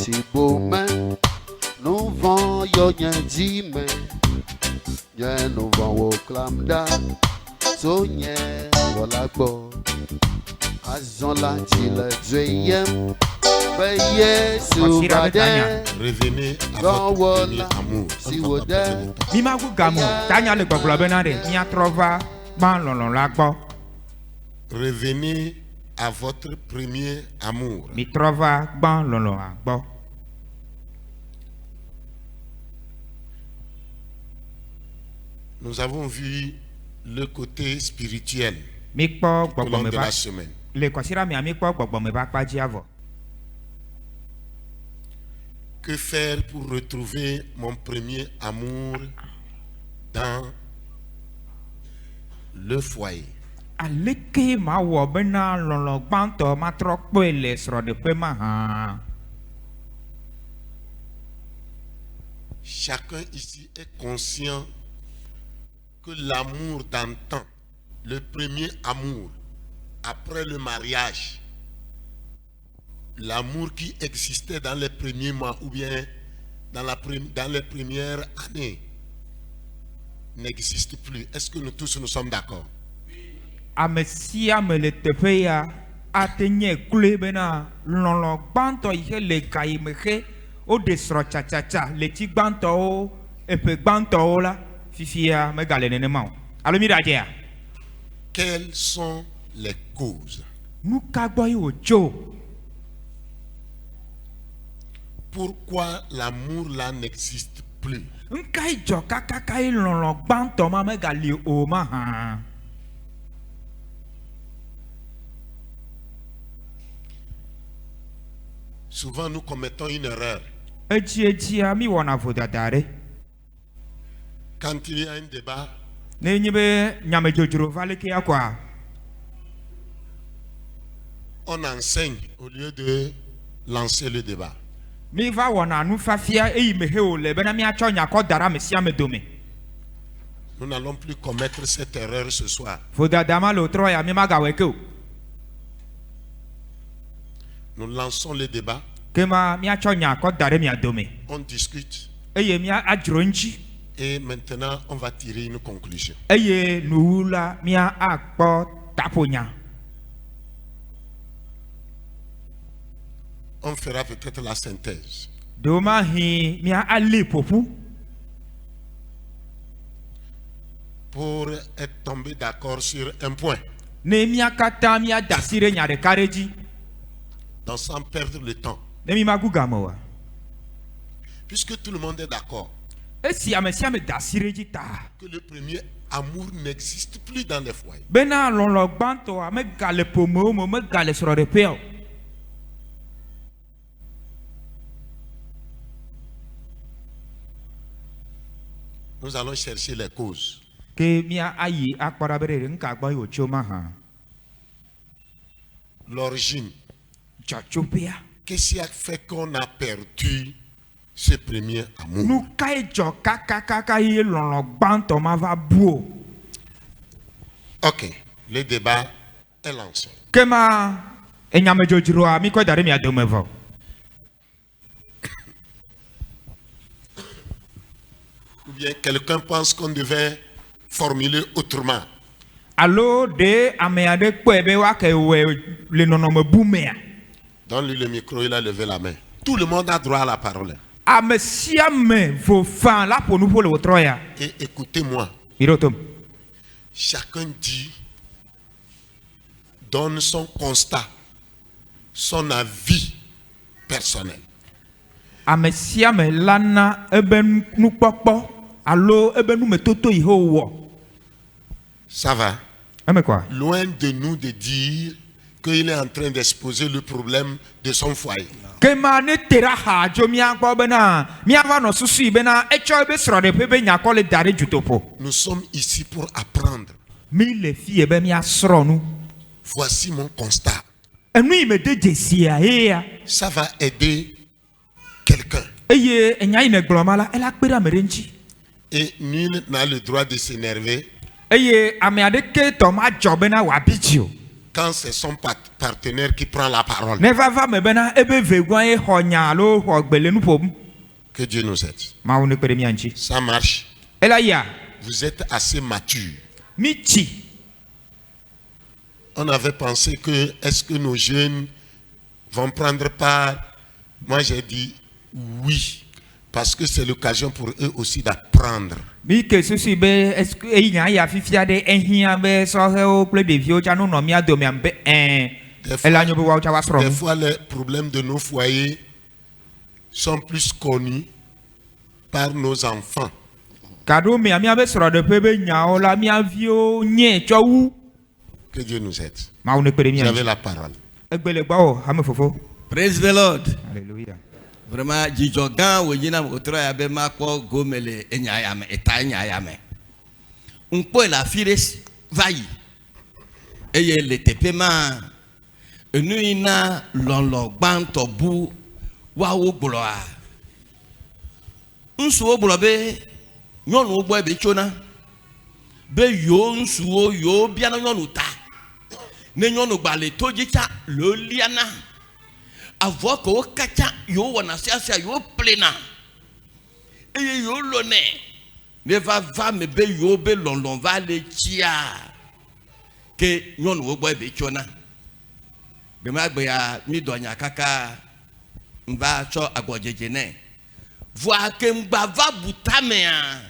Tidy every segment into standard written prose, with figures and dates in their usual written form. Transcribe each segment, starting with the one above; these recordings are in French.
si beau mais nous voyons rien dit mais bien nous voyons au clamda sonye voilà bon azon la dit le deuxième veillez sur badin Revenez à votre premier amour. si woda Mi ma gu gamu tanya le gbogbo be na de mi atrova ban lolon la gbo. Revenez à votre premier amour. Mi trova ban lolon a gbo. Nous avons vu le côté spirituel Mi kpo au gbogbo long me de ba la semaine. le kosira mi ami kpo gbogbo me ba paji avo. Que faire pour retrouver mon premier amour dans le foyer? Aleke ma wo be na lolon gbanto ma tro pe le sro de pe ma ha. Chacun ici est conscient que l'amour d'antan, le premier amour, après le mariage, l'amour qui existait dans les premiers mois ou bien dans les premières années, n'existe plus. Est-ce que nous tous nous sommes d'accord? Amesia me le teƒe ya atenye kule bena lɔlɔ gbãtɔ yi ke le ga yi me ke wo ɖe srɔ̃ tsatsatsa le tsi gbãtɔwo eƒe gbãtɔwo la fifia megale nenema o alo mi ɖe adze ya. Quelles sont les causes? Nu ka gbɔ yi wòtso? Pourquoi l'amour là n'existe plus? Nka yi dzɔ kakaka yi lɔlɔ gbãtɔ ma megali o ma hã. Souvent nous commettons une erreur. Edzia mi wɔna vodada ɖe. Quand il y a un débat, Ne nye be nyamedzodzro va leke ya koa. on enseigne au lieu de lancer le débat. Mi va wɔna nufafia eyi me he o le bena miatsɔ nyakɔ da ɖe ame sia ame dome. Nous n'allons plus commettre cette erreur ce soir. Vodada ma le trɔ ya mi magawɔe ke o. Nous lançons le débat, Kema miatsɔ nyakɔ da ɖe mia dome. on discute Eye mia adzro ŋtsi. et maintenant on va tirer une conclusion. Eye nuwu la mia akpɔ taƒonya. On fera peut-être la synthèse. Doma hi mia ali ƒoƒu. Pour être tombé d'accord sur un point. Ne mia katã mia da asi ɖe nya ɖeka ɖe dzi. Donc sans perdre le temps. Ne mi ma gu game oa. Puisque tout le monde est d'accord Esi ame sia ame da asi ɖe dzi ta. que le premier amour n'existe plus dans les foyers. Bena lɔlɔ gbãtɔa megale ƒomewo me megale srɔ̃ɖeƒea o. Nous allons chercher les causes. Ke mia ayi akpɔ ɖa be ɖe nuka gbɔ yi wòtso ma hã. L'origine. Dzɔtsoƒea. Qu'est-ce qui a fait qu'on a perdu ce premier amour? Nu ka ye dzɔ kakakaka ye lɔlɔ gbãtɔ ma va bu o. Ok, le débat est lancé. Kema enyamedzodzroa mi kɔ da ɖe mia dome vɔ. Ou bien quelqu'un pense qu'on devait formuler autrement. Alo ɖe ame aɖe kpɔe be woake wɔe le nɔnɔme bu mea. Donne-lui le micro, il a levé la main. Tout le monde a droit à la parole. Ame sia me vo fa la ƒo nu ƒo le wòtrɔ ya. Et écoutez-moi, Mi ɖo tom. chacun dit, donne son constat, son avis personnel. Ame sia me lana ebe nukpɔkpɔ alo ebe numetoto yi he wowɔ. Ça va? Eme quoi? Loin de nous de dire qu'il est en train d'exposer le problème de son foyer. Kema ne tera ha dzo miagbɔ bena miava nɔ susui bena etsɔ ebe srɔ̃ɖeƒe be nyakɔ le da ɖe dzotoƒo. Nous sommes ici pour apprendre. Mi le fie be miasrɔ̃ nu. Voici mon constat. Enu yi me de dzesia ye ya. Ça va aider quelqu'un. Eye enya yi ne gblɔ ma la ela kpe ɖe ame ɖe ŋtsi. Et nul n'a le droit de s'énerver Eye ame aɖeke tɔ ma dzɔ bena wòabi dzi o. quand c'est son partenaire qui prend la parole. Ne va me bena ebe vegwa e honya alo hogbele nu pom. Que Dieu nous aide. Ma woni pere mi anchi. Ça marche. Ela ya. Vous êtes assez mature. Michi. On avait pensé que est-ce que nos jeunes vont prendre part? Moi j'ai dit oui, parce que c'est l'occasion pour eux aussi d'apprendre. Mi ke susi be est-ce que e nya ya fifia de ehia be so he o ple de vio ja no no mi ado mi ambe ela nyo be wa cha wasro. Des fois les problèmes de nos foyers sont plus connus par nos enfants. Kado mi ami abe sro de pe be nya o la mi avio nye chowu. Que Dieu nous aide. Ma woni pere mi Vous avez anchi. la parole. Egbele gba o ha me fofo. Praise the Lord. Hallelujah. Vraiment, Jijogan, Wojina, Otra, Abema, Ko, Gomele, Enyayame, Eta Enyayame. On peut la fires, vaille. Et le tepema, Nuina, Lolo, Bantobu, Waou, Bloa. Un suo blobe, yon ou boy bechona. Be yon suo, yo, bien yon uta. Nenyon ou balé, Tojicha, Loliana. Avoir que au kacha yo wana sia yo plena et yo lone ne va me be yo be lon va le chia que nyon wo boy be chona be ma gbe ya mi donya kaka mba cho agbojeje ne voir que mba va butame a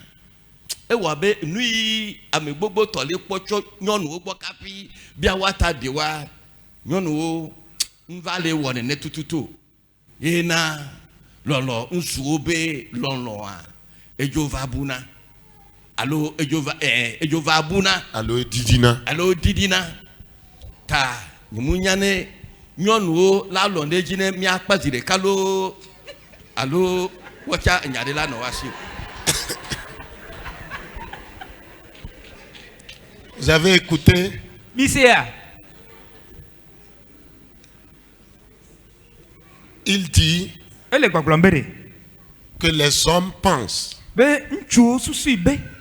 e wa be nui amegbogbo tole pocho nyon wo gbo kapi bia wata dewa nyon wo Nvale wone ne tututu yena lolo nsuobe lolo a ejova buna allo ejova buna Allo didina ta nyumunyane nyonu la londe jine mi akpazire kalo allo wacha nyade la no wasi. Vous avez écouté? Misea. Il dit que les hommes pensent.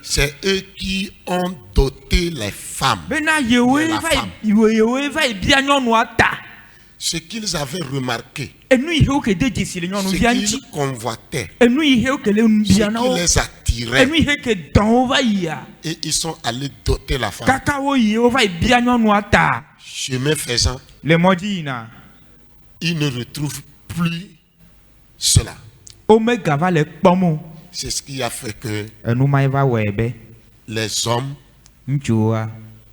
C'est eux qui ont doté les femmes. Ce qu'ils avaient remarqué, ce qu'ils convoitaient, ce qui les attirait, et ils sont allés doter la femme. Chemin faisant, ils ne retrouvent plus cela. C'est ce qui a fait que les hommes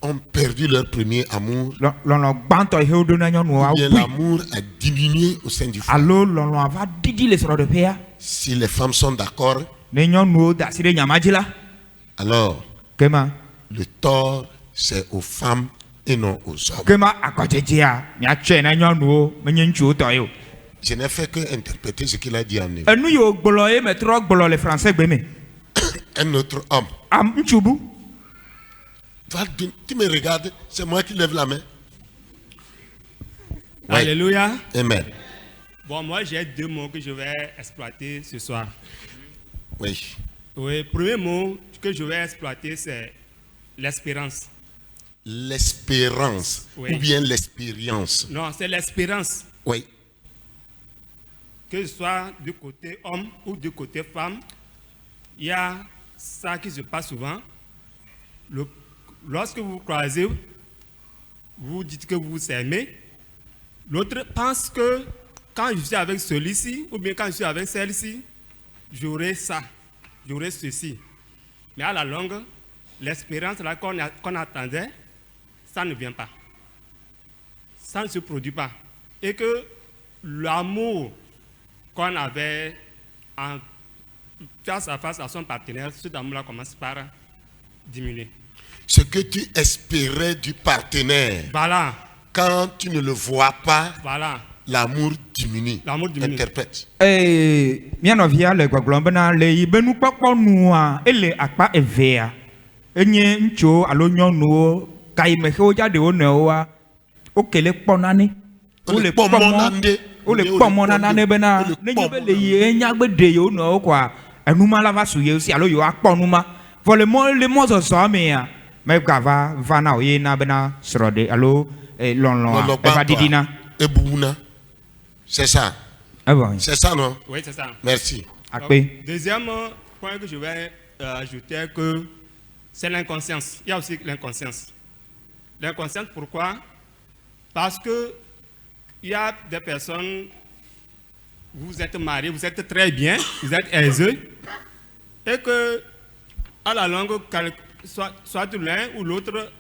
ont perdu leur premier amour. Ou bien l'amour a diminué au sein du foyer. Si les femmes sont d'accord, alors le tort c'est aux femmes et non aux hommes. Je n'ai fait que interpréter ce qu'il a dit en hébreu. Un autre homme. Tu me regardes, c'est moi qui lève la main. Oui. Alléluia. Amen. Bon, moi j'ai deux mots que je vais exploiter ce soir. Oui. Oui, premier mot que je vais exploiter, c'est l'espérance. L'espérance, oui. Ou bien l'expérience. Non, c'est l'espérance. Oui. Que ce soit du côté homme ou du côté femme, il y a ça qui se passe souvent. Lorsque vous croisez, vous dites que vous aimez. L'autre pense que quand je suis avec celui-ci, ou bien quand je suis avec celle-ci, j'aurai ça, j'aurai ceci. Mais à la longue, l'espérance là qu'on attendait, ça ne vient pas. Ça ne se produit pas. Et que l'amour qu'on avait en face à son partenaire, cet amour-là commence par diminuer. Ce que tu espérais du partenaire, voilà. Quand tu ne le vois pas, voilà. L'amour diminue. L'amour diminue. Interprète. Mianovia le gwaglambena le ibenu kpakpo nua ele akpa evea enye ncho alonyonuo kaime o jade o newa o kele kponani o le kpomonande o le kpomonane bena nenye be le ye nyagbede yo no kwa enuma la va suye si alo yo akponuma volement le mozo so me ya me gava vana o ye na bena srode alo l'on va didina. Et Bouna. C'est ça. Ah bon. C'est ça, non? Oui, c'est ça. Merci. Deuxième point que je vais ajouter, que c'est l'inconscience. Il y a aussi l'inconscience. L'inconscience, pourquoi? Parce que il y a des personnes, vous êtes mariés, vous êtes très bien, vous êtes aisés, et que à la longue, soit l'un ou l'autre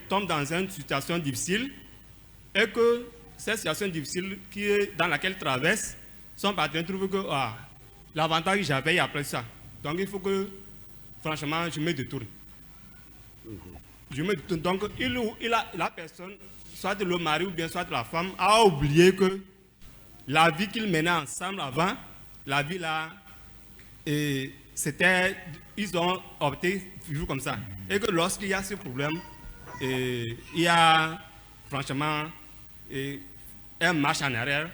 tombe dans une situation difficile, et que cette situation difficile dans laquelle traverse, son partenaire trouve que l'avantage que j'avais après ça. Donc il faut que, franchement, je me détourne. Donc la personne, soit le mari ou bien soit la femme, a oublié que la vie qu'ils menaient ensemble avant, la vie là, ils ont opté toujours comme ça. Et que lorsqu'il y a ce problème, il y a franchement un marche en arrière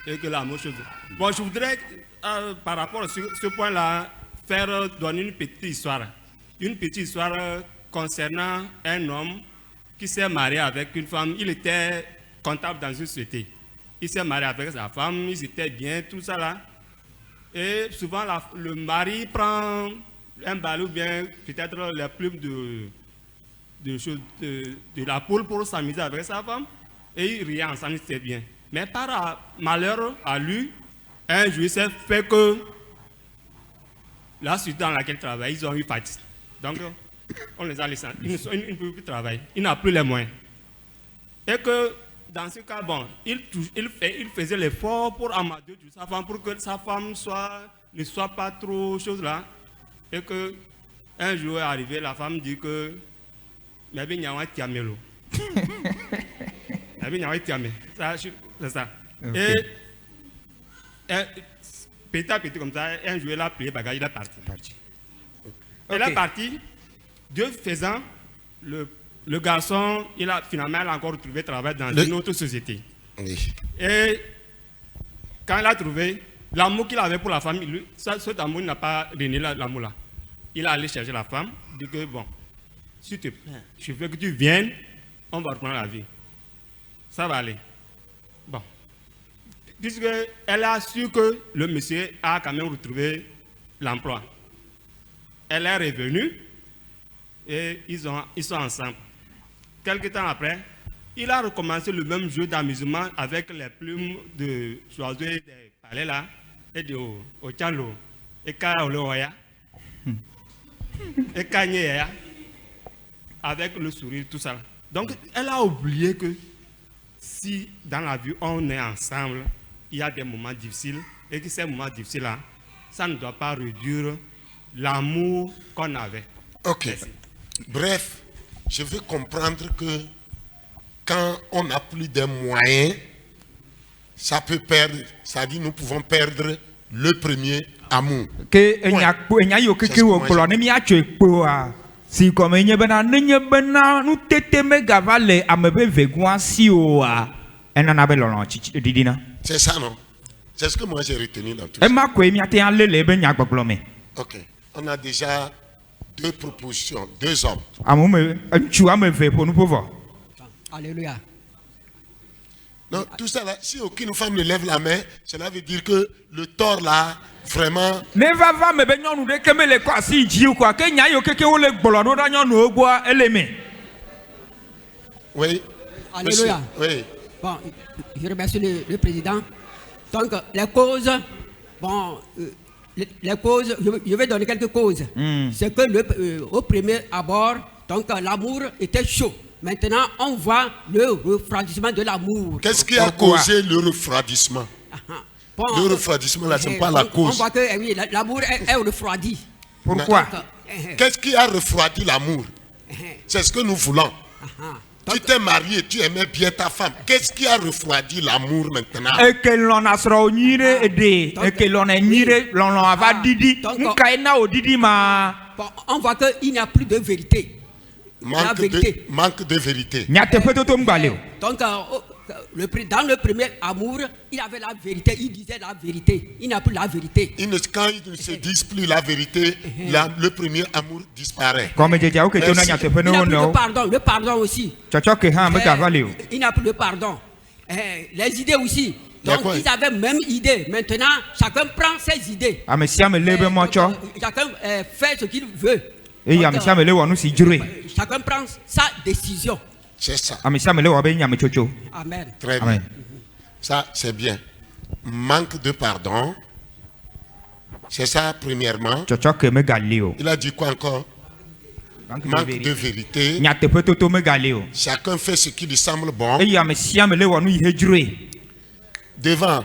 et que la même chose. Bon, je voudrais, par rapport à ce point-là, donner une petite histoire. Une petite histoire concernant un homme qui s'est marié avec une femme. Il était comptable dans une société. Il s'est marié avec sa femme, ils étaient bien, tout ça là. Et souvent, le mari prend un balai ou bien peut-être les plumes de la poule pour s'amuser avec sa femme. Et ils riaient ensemble, c'était bien. Mais par malheur à lui, un jour, il s'est fait que la suite dans laquelle il travaille, ils ont eu fatigue. Donc, on les a laissés. Ils ne peuvent plus travailler. Il n'a plus les moyens. Et que dans ce cas, bon, il faisait l'effort pour amader sa femme, pour que sa femme ne soit pas trop chose là. Et que un jour est arrivé, la femme dit que mais bien il y a un tiamelo. C'est ça. Okay. Et petit à petit comme ça, un jour il a plié bagage, il est parti. Il est parti. Dieu faisant, le garçon, finalement il a encore trouvé travail dans une autre société. Oui. Et quand il a trouvé, l'amour qu'il avait pour la femme, cet amour n'a pas renié l'amour là. Il est allé chercher la femme, il dit que bon, s'il te plaît, je veux que tu viennes, on va reprendre la vie. Ça va aller. Bon. Puisqu'elle a su que le monsieur a quand même retrouvé l'emploi. Elle est revenue et ils sont ensemble. Quelque temps après, il a recommencé le même jeu d'amusement avec les plumes de choisir des palais là et de Ochalo et Kaoloya et Kanyea avec le sourire, tout ça. Donc, elle a oublié que si dans la vie on est ensemble, il y a des moments difficiles et que ces moments difficiles-là, ça ne doit pas réduire l'amour qu'on avait. Ok. Merci. Bref, je veux comprendre que quand on n'a plus de moyens, ça peut perdre, ça dit nous pouvons perdre le premier amour. Si comme il y a c'est ça, non? C'est ce que moi j'ai retenu dans tout ça. Ok. On a déjà deux propositions, deux hommes. Alléluia. Non, tout ça là, si aucune femme ne lève la main, cela veut dire que le tort là, vraiment. Oui. Alléluia. Oui. Bon, je remercie le président. Donc, les causes, bon, les causes, je vais donner quelques causes. C'est que au premier abord, donc l'amour était chaud. Maintenant, on voit le refroidissement de l'amour. Qu'est-ce qui a causé le refroidissement? Bon, le refroidissement, là, ce n'est pas la cause. On voit que oui, l'amour est refroidi. Pourquoi? Qu'est-ce qui a refroidi l'amour? C'est ce que nous voulons. Tu t'es marié, tu aimais bien ta femme. Qu'est-ce qui a refroidi l'amour maintenant? Et que l'on a srognire et que l'on est nire, l'on a didi. On voit qu'il n'y a plus de vérité. Manque de vérité. Donc, Dans le premier amour, il avait la vérité, il disait la vérité. Il n'a plus la vérité. Quand ils ne se disent plus la vérité, le premier amour disparaît. Comme je dis, ok, tu n'as Il n'a plus le pardon aussi. Il n'a plus le pardon. Les idées aussi. Donc ils avaient même idée. Maintenant, chacun prend ses idées. Chacun fait ce qu'il veut. Chacun prend sa décision. C'est ça. Amen. Très bien. Ça, c'est bien. Manque de pardon. C'est ça, premièrement. Il a dit quoi encore? Manque de vérité. Chacun fait ce qui lui semble bon. Devant.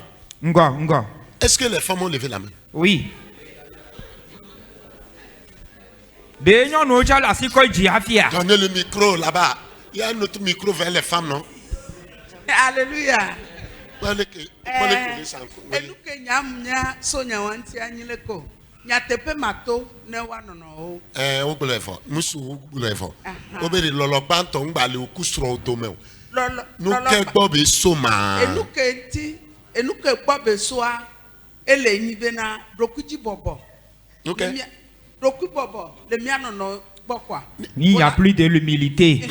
Est-ce que les femmes ont levé la main? Oui. Donnez le micro là-bas. Il y a un autre micro vers les femmes, non? Alléluia. Il n'y a plus de l'humilité.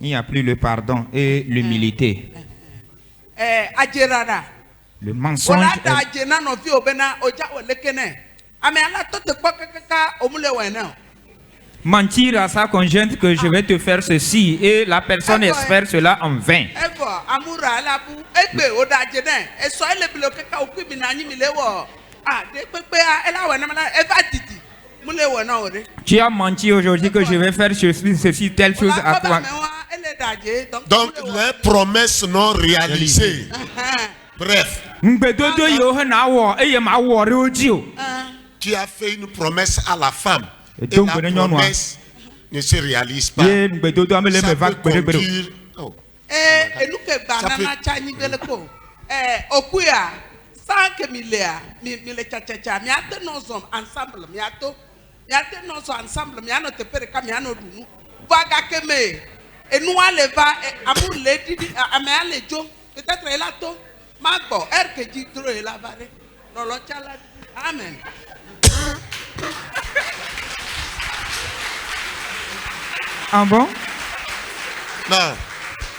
Il n'y a plus le pardon et l'humilité. Le mensonge. Mentir à sa conjointe que je vais te faire ceci et la personne espère cela en vain. Tu as menti aujourd'hui que je vais faire ceci, telle chose à toi. Donc les promesses non réalisées. Bref. Tu as fait une promesse à la femme. Et la promesse ne se réalise pas. Ça peut conduire. Amen. Ah bon? Non.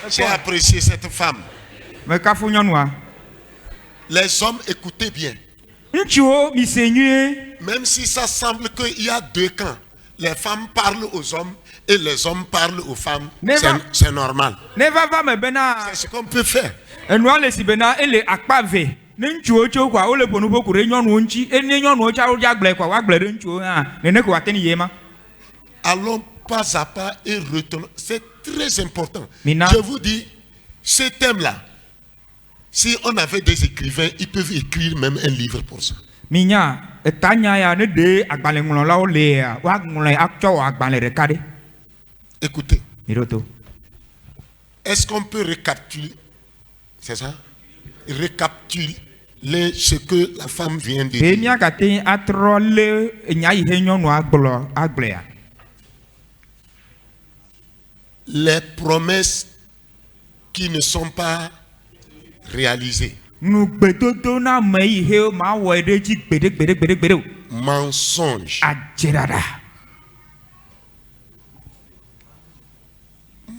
J'ai apprécié cette femme. Les hommes, écoutez bien. Même si ça semble qu'il y a deux camps, les femmes parlent aux hommes et les hommes parlent aux femmes, c'est normal. C'est ce qu'on peut faire. Allons pas à pas et retournons. C'est très important. Je vous dis, ce thème-là, si on avait des écrivains, ils peuvent écrire même un livre pour ça. Écoutez. Est-ce qu'on peut récapituler? C'est ça? Récapituler ce que la femme vient de dire. Les promesses qui ne sont pas réalisées. Mensonge.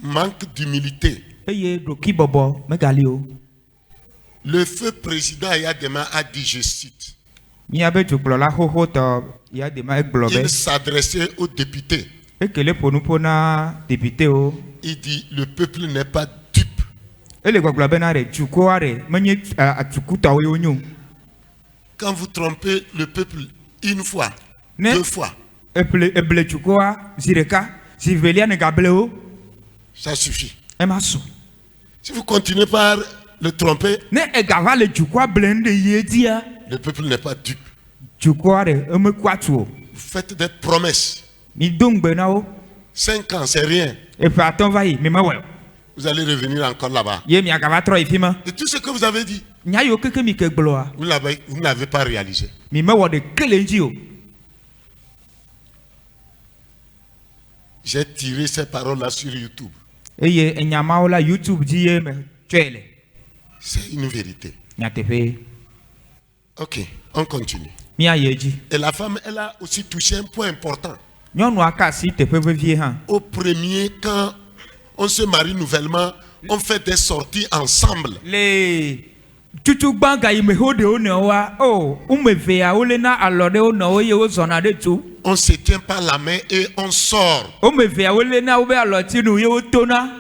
Manque d'humilité. Le feu président Yadema a dit, je cite, il s'adressait aux députés. Il dit, le peuple n'est pas dupe. Quand vous trompez le peuple une fois, deux fois, ça suffit. Si vous continuez par le tromper, le peuple n'est pas dupe. Vous faites des promesses. 5 ans, c'est rien. Vous allez revenir encore là-bas. Et tout ce que vous avez dit, vous ne l'avez pas réalisé. J'ai tiré ces paroles-là sur YouTube. eye enyamawo la YouTube dzi ye me tsɔe le C'est une vérité. nyateƒe Ok, on continue. míayi edzi Et la femme, elle a aussi touché un point important. nyɔnua ka asi teƒe vevie hã Au premier, quand on se marie nouvellement, on fait des sorties ensemble. le tutugbã gayime ho ɖe wo nɔwoa o wome evea wolena alɔ ɖe wo nɔwo eye wozɔna ɖe tu On se tient par la main et on sort. wome evea wolena wobe alɔtinu ye wotona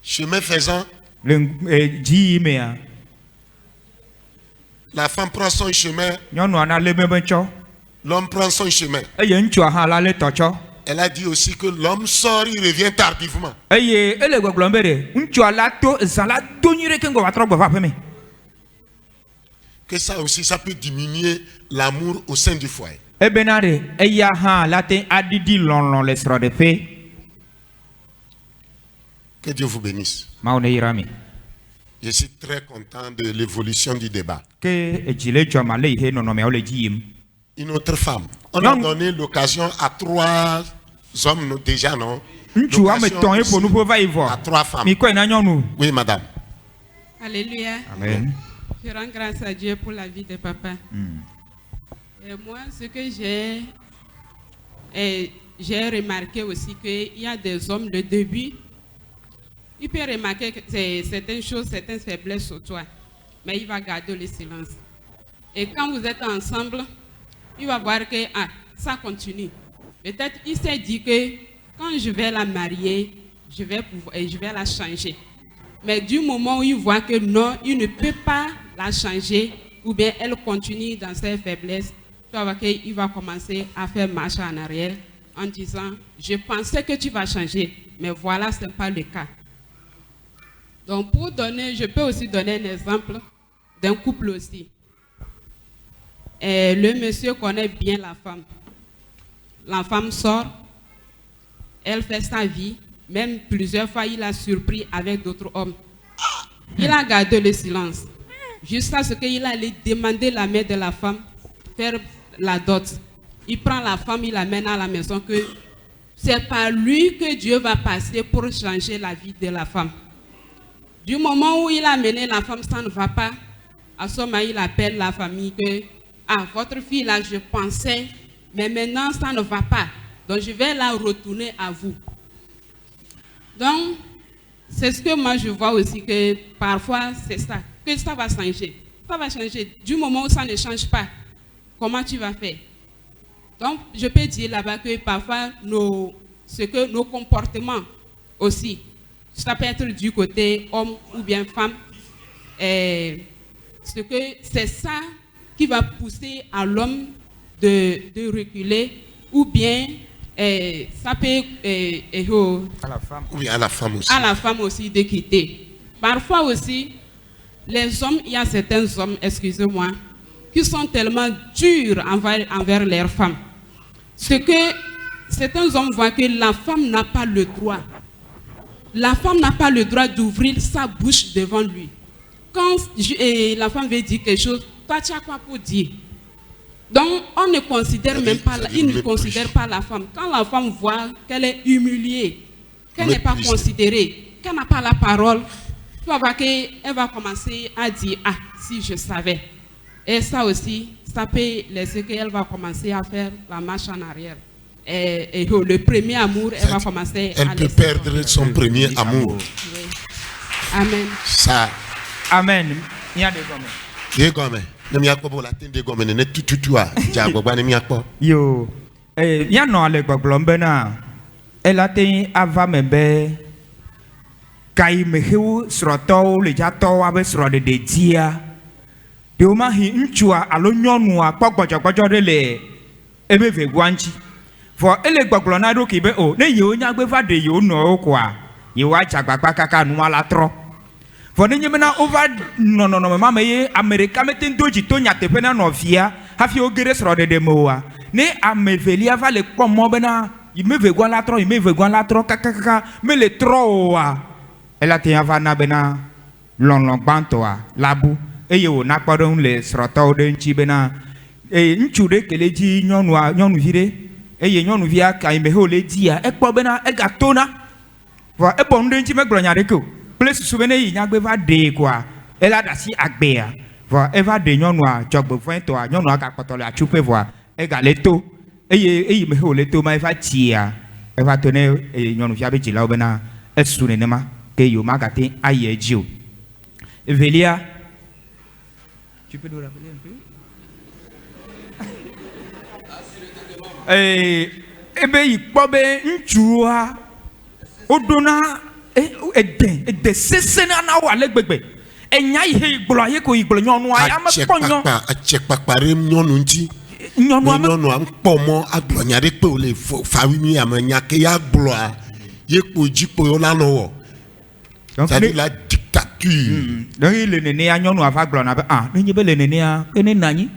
Chemin faisant, le dzi yi mea la femme prend son chemin, nyɔnua na le meme tsɔ l'homme prend son chemin. eye ŋutsua hã la le tɔ tsɔ Elle a dit aussi que l'homme sort, il revient tardivement. eye ele gbɔgblɔm be ɖe ŋutsua la to zã la do nyui ɖe ke ŋgɔ va trɔ gbɔ va aƒe me Que ça aussi, ça peut diminuer l'amour au sein du foyer. ebena ɖe eya hã la te aɖiɖi lɔlɔ le srɔ̃ɖeƒe Que Dieu vous bénisse. mawo ne yra mi Je suis très content de l'évolution du débat. ke edzi le dzɔ ma le yi he nɔnɔmeawo le dzi yim Une autre femme. On a Non. donné l'occasion à 3 hommes déjà, non? ŋutsu woame L'occasion etɔ̃ ye aussi ƒo nu ƒo va yi à vɔ 3 femmes. mi kɔe na nyɔnu Oui, madame. Alléluia. amen Je rends grâce à Dieu pour la vie de papa. Et moi, ce que j'ai remarqué aussi qu'il y a des hommes de début, il peut remarquer que c'est certaines choses, certaines faiblesses sur toi, mais il va garder le silence. Et quand vous êtes ensemble, il va voir que ça continue. Peut-être il s'est dit que quand je vais la marier, je vais la changer. Mais du moment où il voit que non, il ne peut pas la changer, ou bien elle continue dans ses faiblesses, tu vas voir qu'il va commencer à faire marche en arrière en disant, je pensais que tu vas changer, mais voilà, ce n'est pas le cas. Donc je peux aussi donner un exemple d'un couple aussi. Et le monsieur connaît bien la femme. La femme sort, elle fait sa vie. Même plusieurs fois, il a surpris avec d'autres hommes. Il a gardé le silence. Jusqu'à ce qu'il allait demander la main de la femme, faire la dot. Il prend la femme, il l'amène à la maison, que c'est par lui que Dieu va passer pour changer la vie de la femme. Du moment où il a amené la femme, ça ne va pas. À ce moment, il appelle la famille que, votre fille là, je pensais, mais maintenant ça ne va pas. Donc je vais la retourner à vous. Donc, c'est ce que moi je vois aussi, que parfois c'est ça, que ça va changer. Ça va changer. Du moment où ça ne change pas, comment tu vas faire? Donc, je peux dire là-bas que parfois nos comportements aussi, ça peut être du côté homme ou bien femme, c'est ça qui va pousser à l'homme de reculer, ou bien ça peut à la femme Oui, à la femme aussi. à la femme aussi de quitter. Parfois aussi, les hommes, il y a certains hommes, excusez-moi, qui sont tellement durs envers leurs femmes. Ce que certains hommes voient que la femme n'a pas le droit. La femme n'a pas le droit d'ouvrir sa bouche devant lui. Quand la femme veut dire quelque chose, toi tu as quoi pour dire? Donc on ne considère même pas, il ne considère pas la femme. Quand la femme voit qu'elle est humiliée, qu'elle n'est pas considérée, qu'elle n'a pas la parole, tu vas voir qu'elle va commencer à dire, si je savais. Et ça aussi, ça peut laisser qu'elle va commencer à faire la marche en arrière. Et le premier amour, elle va commencer à Elle peut laisser perdre tomber. son premier amour. Oui. Amen. Ça. amen mia de gɔme Dégome. Ne m'y a pas la tête dégome. Ne tout à. Diagoba ne m'y a pas. yo míanɔ le gbɔgblɔm bena ela te ava me be kayimehewo srɔ̃tɔwo le dzatɔwo abe srɔ̃ɖeɖe dzia ɖewo mahi ŋutsua alo nyɔnua kpɔ gbɔdzɔgbɔdzɔ ɖe le ebe vegua ŋuti vɔ ele gbɔgblɔ na ɖokui be o ne yewo nyagbe va ɖe yewo nɔwo koa yewo adze agbagba kaka nua la trɔ vɔ nenye bena wova nɔ nɔnɔme ma me ye ame ɖeka mete do dzi to nyateƒe na nɔvia hafi wo ge ɖe srɔ̃ɖeɖe me oa ne ame velia va le kpɔ mɔ bena yimevegua la trɔ kakakaka mele trɔ oa ela te va na bena lɔlɔ gbãtɔa la bu eye wòna kpɔ ɖe ŋu le srɔ̃tɔwo ɖe ŋuti bena ŋutsu ɖe ke le dzi nyɔnuvi ɖe eye nyɔnuvia kaime he wòle dzia ekpɔ bena egatona vɔ ebɔ nu ɖe ŋuti megblɔ nya ɖeke o kple susu be ne yi nyagbe va ɖee koa ela ɖe asi agbea vɔ eva ɖe nyɔnua dzɔgbevɔ̃etɔa nyɔnua gakpɔtɔ le atsuƒe vɔa egale to eye eyi me he wòle to ma eva tsia eva to ne nyɔnuvia be dzilawo bena esu nenema ke yewo magate ayi edzi o. Evelia, tu peux nous rappeler un peu? Ebe yi kpɔ be ŋutsua wodona ede sese na wo ale gbegbe enya yi he gblɔ ye ko yi gblɔ nyɔnua ya me kpɔ nyɔ atsɛkpakpa ɖe nyɔnu ŋuti nyɔnua kpɔ mɔ agblɔ nya ɖe kpe wòle fawi mi ame nya ke ya gblɔa ye kpo dzi kpo yɔ nanɔ wɔ c'est-à-dire la dictature. Donc le nenea nyɔnua va gblɔ na be ne nye be le nenea ke ne nanyi.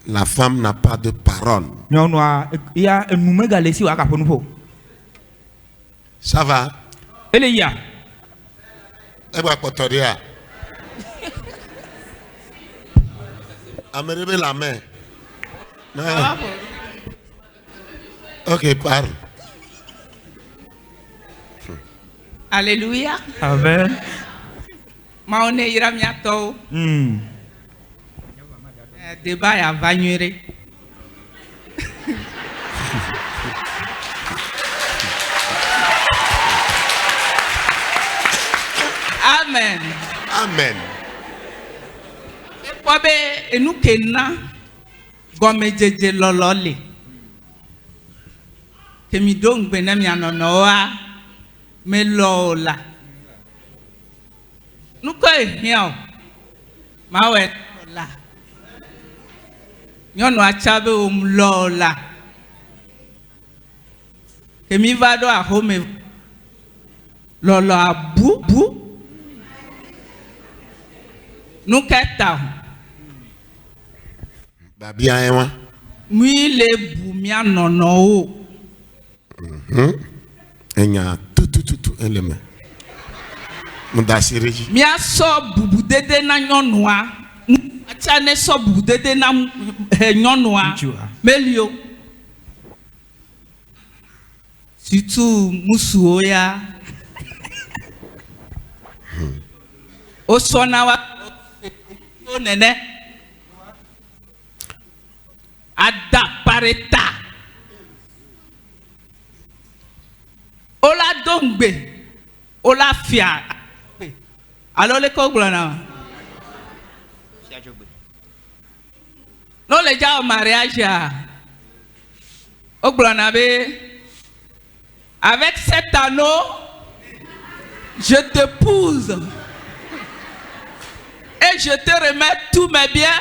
La femme n'a pas de parole. Nyɔnua ya enu megale si wa kaƒo nu ƒo. Ça va? Ele ya. Eba kpɔtɔ ɖe ya. Ame ɖe be la main. Ok, parle. Alléluia. Amen. Maone ira miato. Débat ya va nyuire. Amen. Amen. Pobe enu kena gome jeje lolole. Kemi dong bena mi anonoa me lola. Nuko ehia mawe lola. Nyɔnu atsabe lola. Kemi va do ahome lolo abu bu. Nuketa. Babia ewa. Mi le bu mi anono o. Enya tu eleme. Mudasireji. Mi aso bubu dede na nyɔnua. Acha ne so bubu dede na nyɔnua. Melio. Surtout musuo ya. Osona wa nene. Ada pareta. Ola dongbe. Ola fia. Alors le koglona. Non le ja au mariage ya. Oglona be. Avec cet anneau, je t'épouse. Et je te remets tous mes biens.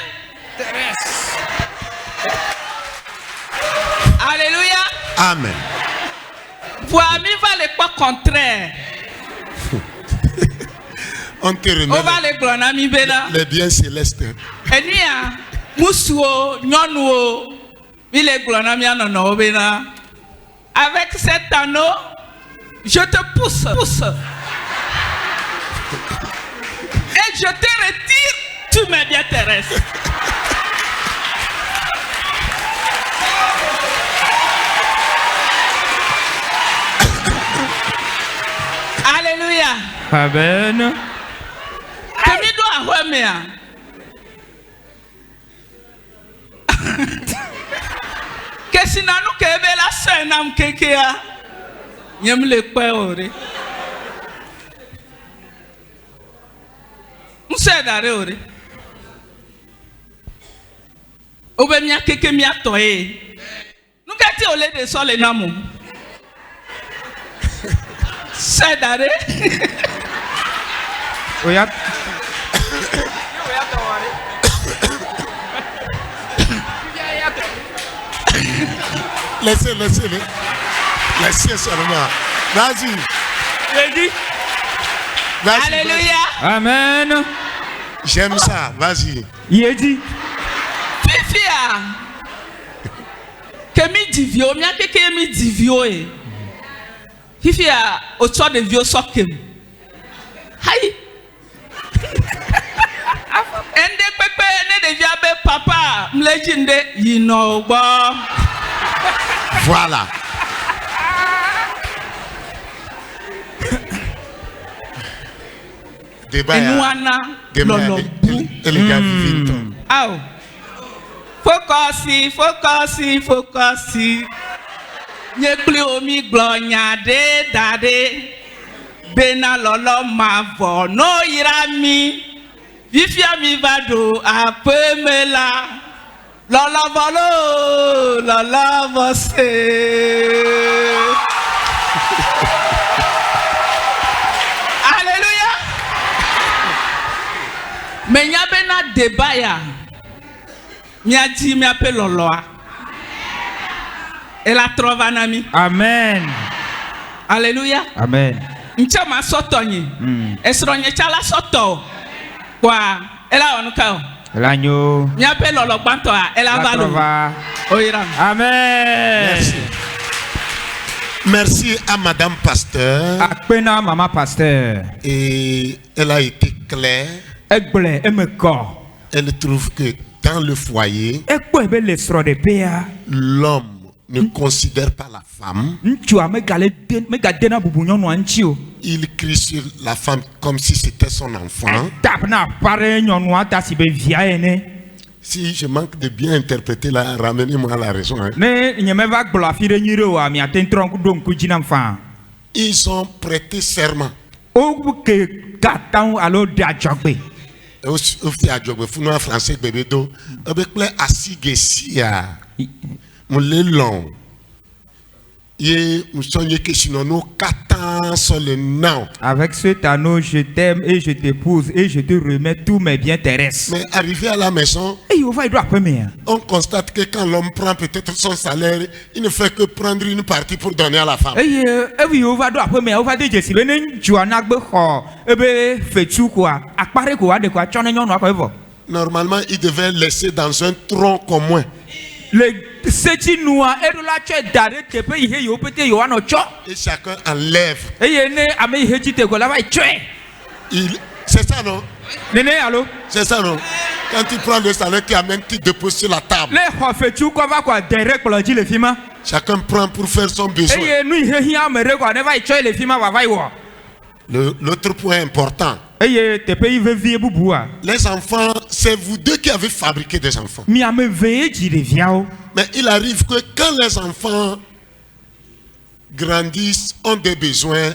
Alléluia. Amen. Voici va le quoi contraire. On te remet. On va le glanami bena. Les biens célestes. Enia musuo nyonuo mi le glanami anono bena. Avec cet anneau, je te pousse. Et je te retire tous mes biens terrestres. Alléluia. Amen. Kemi do ahwemea. Kesinanu kebe la senam kekea. Nyem le kwe ore. Msedare ore. Obe mia keke mia toye. Nukati ole de sole namu. Sedare. Oya. Laissez seulement. Vas-y. Alléluia. Amen. J'aime ça. Vas-y. Yedi. Fifia. Kemi divio, mia keke mi divio e. Fifia, ocho de vio sokem. Hai. Ende pepe ne de via be papa mlejinde yino gbo. Voilà. Débat. Enuana Débat. lolo Et les gars vivent. Aw. Fokosi. Nyekli omi glonya de dade. Bena lolo mavo no irami. Vifia mi vado apemela. Lolo vose. Alléluia. Mais n'y a bena débat ya. Mia dit mi appelle loloa. Et la trova nami. Amen. Alléluia. Amen. Nchama soto ni. Esronye chala soto. Kwa ela onuka. L'agneau. Mi appelle lolo banto a ela La valo. trova. Oira. Amen. Merci. Merci à Madame Pasteur. Akpena maman pasteur. Et elle a été claire. Egble emeko. Elle trouve que dans le foyer, Ekwe be le sro de pea. l'homme ne considère pas la femme. Nchu amegale megadena bubunyonu anchio. Il crie sur la femme comme si c'était son enfant. Tapna pare nyonu ata si be via ene. Si je manque de bien interpréter là, ramenez-moi à la raison. Hein. Ne nyemeva gbola fire nyiro wa mi atentron ku don ku jina mfa. Ils ont prêté serment. O ke gatan alo da jogbe. Au fait, à Djogbe, fou noir français, bébé do. Avec plein assis gessia. Mon long. Et nous sommes que sinon nous quatre sur le nom. Avec cet anneau, je t'aime et je t'épouse et je te remets tous mes biens terrestres. Mais arrivé à la maison, Et il va être premier. on constate que quand l'homme prend peut-être son salaire, il ne fait que prendre une partie pour donner à la femme. Et oui, on va être premier. On va dire si ben Joanna beho ebe fetu quoi. Akpare quoi de quoi. Chone nyon quoi. Normalement, il devait laisser dans un tronc commun. Le seti noa et la che dare te pe ihe yo pete yo ano cho. Et chacun enlève. Et ne ame ihe ti te ko la va tue. C'est ça, non? Nene allo. C'est ça, non? Quand tu prends le salaire, tu amènes, tu déposes sur la table. Le ho fetu quoi va quoi direct pour le dire le fima. Chacun prend pour faire son besoin. Et nous ihe hi amere quoi ne va tue le fima va va wo. L'autre point important. Et te pe ive vie bubua. Les enfants, c'est vous deux qui avez fabriqué des enfants. Mi ame veye ji de viao. Mais il arrive que quand les enfants grandissent, ont des besoins,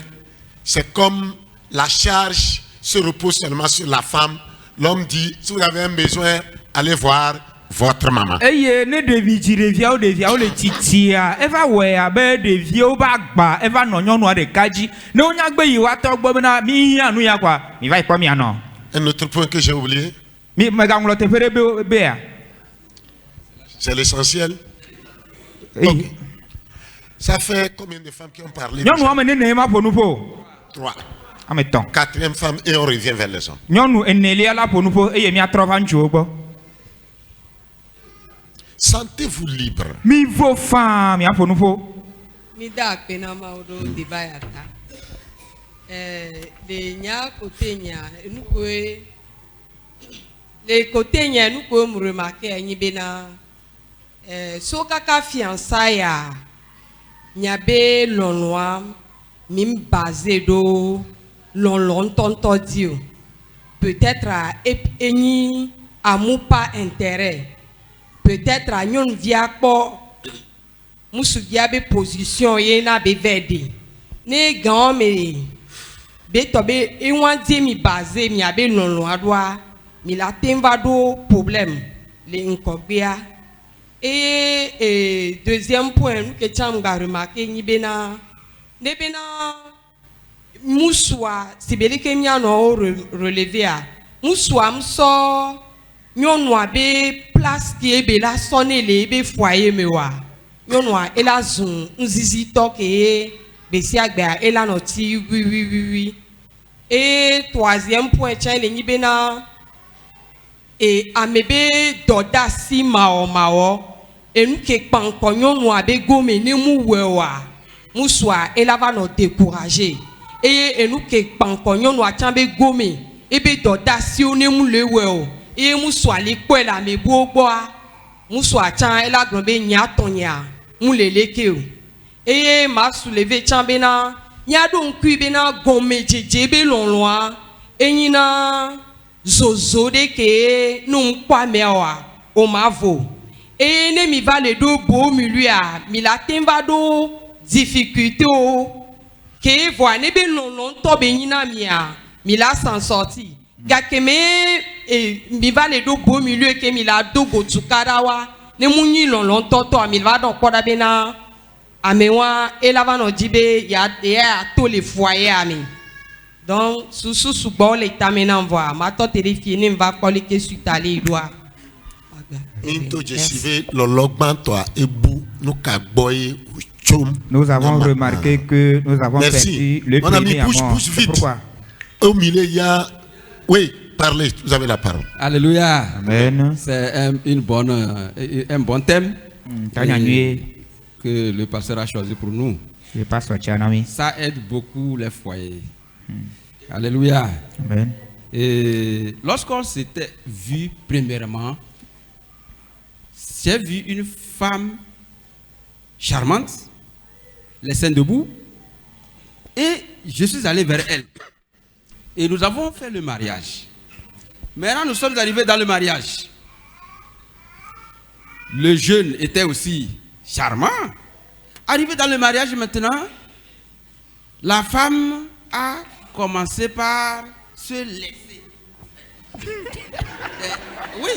c'est comme la charge se repose seulement sur la femme. L'homme dit, si vous avez un besoin, allez voir votre maman. Eye ne devi ji de viao le titia. Eva we abe de viao ba gba. Eva no nyonu a de kaji. Ne onya gbe yi wa to gbo na mi anu ya kwa. Mi va ipo mi ano. Un autre point que j'ai oublié, Mi mega nglo te fere be ya. c'est l'essentiel. Ok. Ça fait combien de femmes qui ont parlé? Nyonu amene ne ma ponu po. 3. Ameton. Quatrième femme et on revient vers les hommes. Nyonu eneli ala ponu po eye mi atrova njo gbo. Sentez-vous libre. Mi vo fa mi aponu po. Mida pena maudo de bayata. De nya côté nya nous pouvons les côtés nya nous pouvons remarquer ni bena so kaka fiançailles nya be lonloa mim basé do lonlon tonto dio peut-être à eni amour pas intérêt peut-être à nyon via po musu via be position ye na be vede ne gan me be to be e wan di mi basé mi abe lonlon adoa mi la temba do problème le nkobia et deuxième point nous que cham ga remarquer ni bena ne bena muswa sibeli ke mi ano relever a muswa mso nyonu abe place qui est la sonner le be foyer me wa nyonu a ela zun nzizi to ke be si agba ela no ti oui et troisième point cha le ni bena et amebe doda si mao et nous qui panko nyonu abe gome ne mu wewa muswa ela va no décourager et nous qui panko nyonu a chambe gome ebe doda si o ne mu lewe et muswa li ko la me bo gbo muswa chan ela gbe nya tonya mouleleke. Et m'a soulevé chambena. Nya don kui bena gome jeje lonloa. Et nina zozo de ke num kwa mewa o mavo. Et ne mi va le do bo miluya. Mi la temba do difficulté o. Ke voa ne be lonlon to be nina mia. Mi la s'en sorti. Gakeme mi va le do bo milieu ke mi la do go tukarawa. Ne munyi lonlon to mi va do koda bena. Amewa elava no jibe ya to les foyers ami. Donc sous bon les tamena voir. Ma to terrifié ne va coller que suite aller doit. Into jesive lo logban to ebu no ka boy chom. Nous avons remarqué que nous avons perdu le premier amour. C'est pourquoi au milieu il y a oui, parlez, vous avez la parole. Alléluia. Amen. C'est un bon thème que le pasteur a choisi pour nous. Ça aide beaucoup les foyers. Alléluia. Amen. Et lorsqu'on s'était vu premièrement, j'ai vu une femme charmante, les seins debout, et je suis allé vers elle. Et nous avons fait le mariage. Maintenant, nous sommes arrivés dans le mariage. Le jeune était aussi charmant. Arrivé dans le mariage maintenant, la femme a commencé par se laisser. Oui.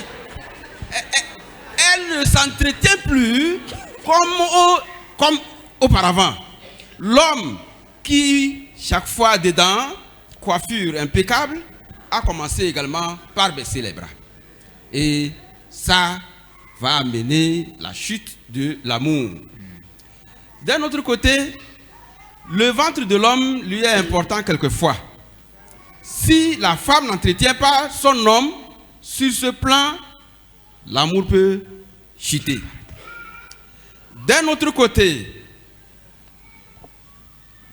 Elle ne s'entretient plus comme auparavant. L'homme qui, chaque fois dedans, coiffure impeccable, a commencé également par baisser les bras. Et ça va amener la chute de l'amour. D'un autre côté, le ventre de l'homme lui est important quelquefois. Si la femme n'entretient pas son homme, sur ce plan, l'amour peut chuter. D'un autre côté,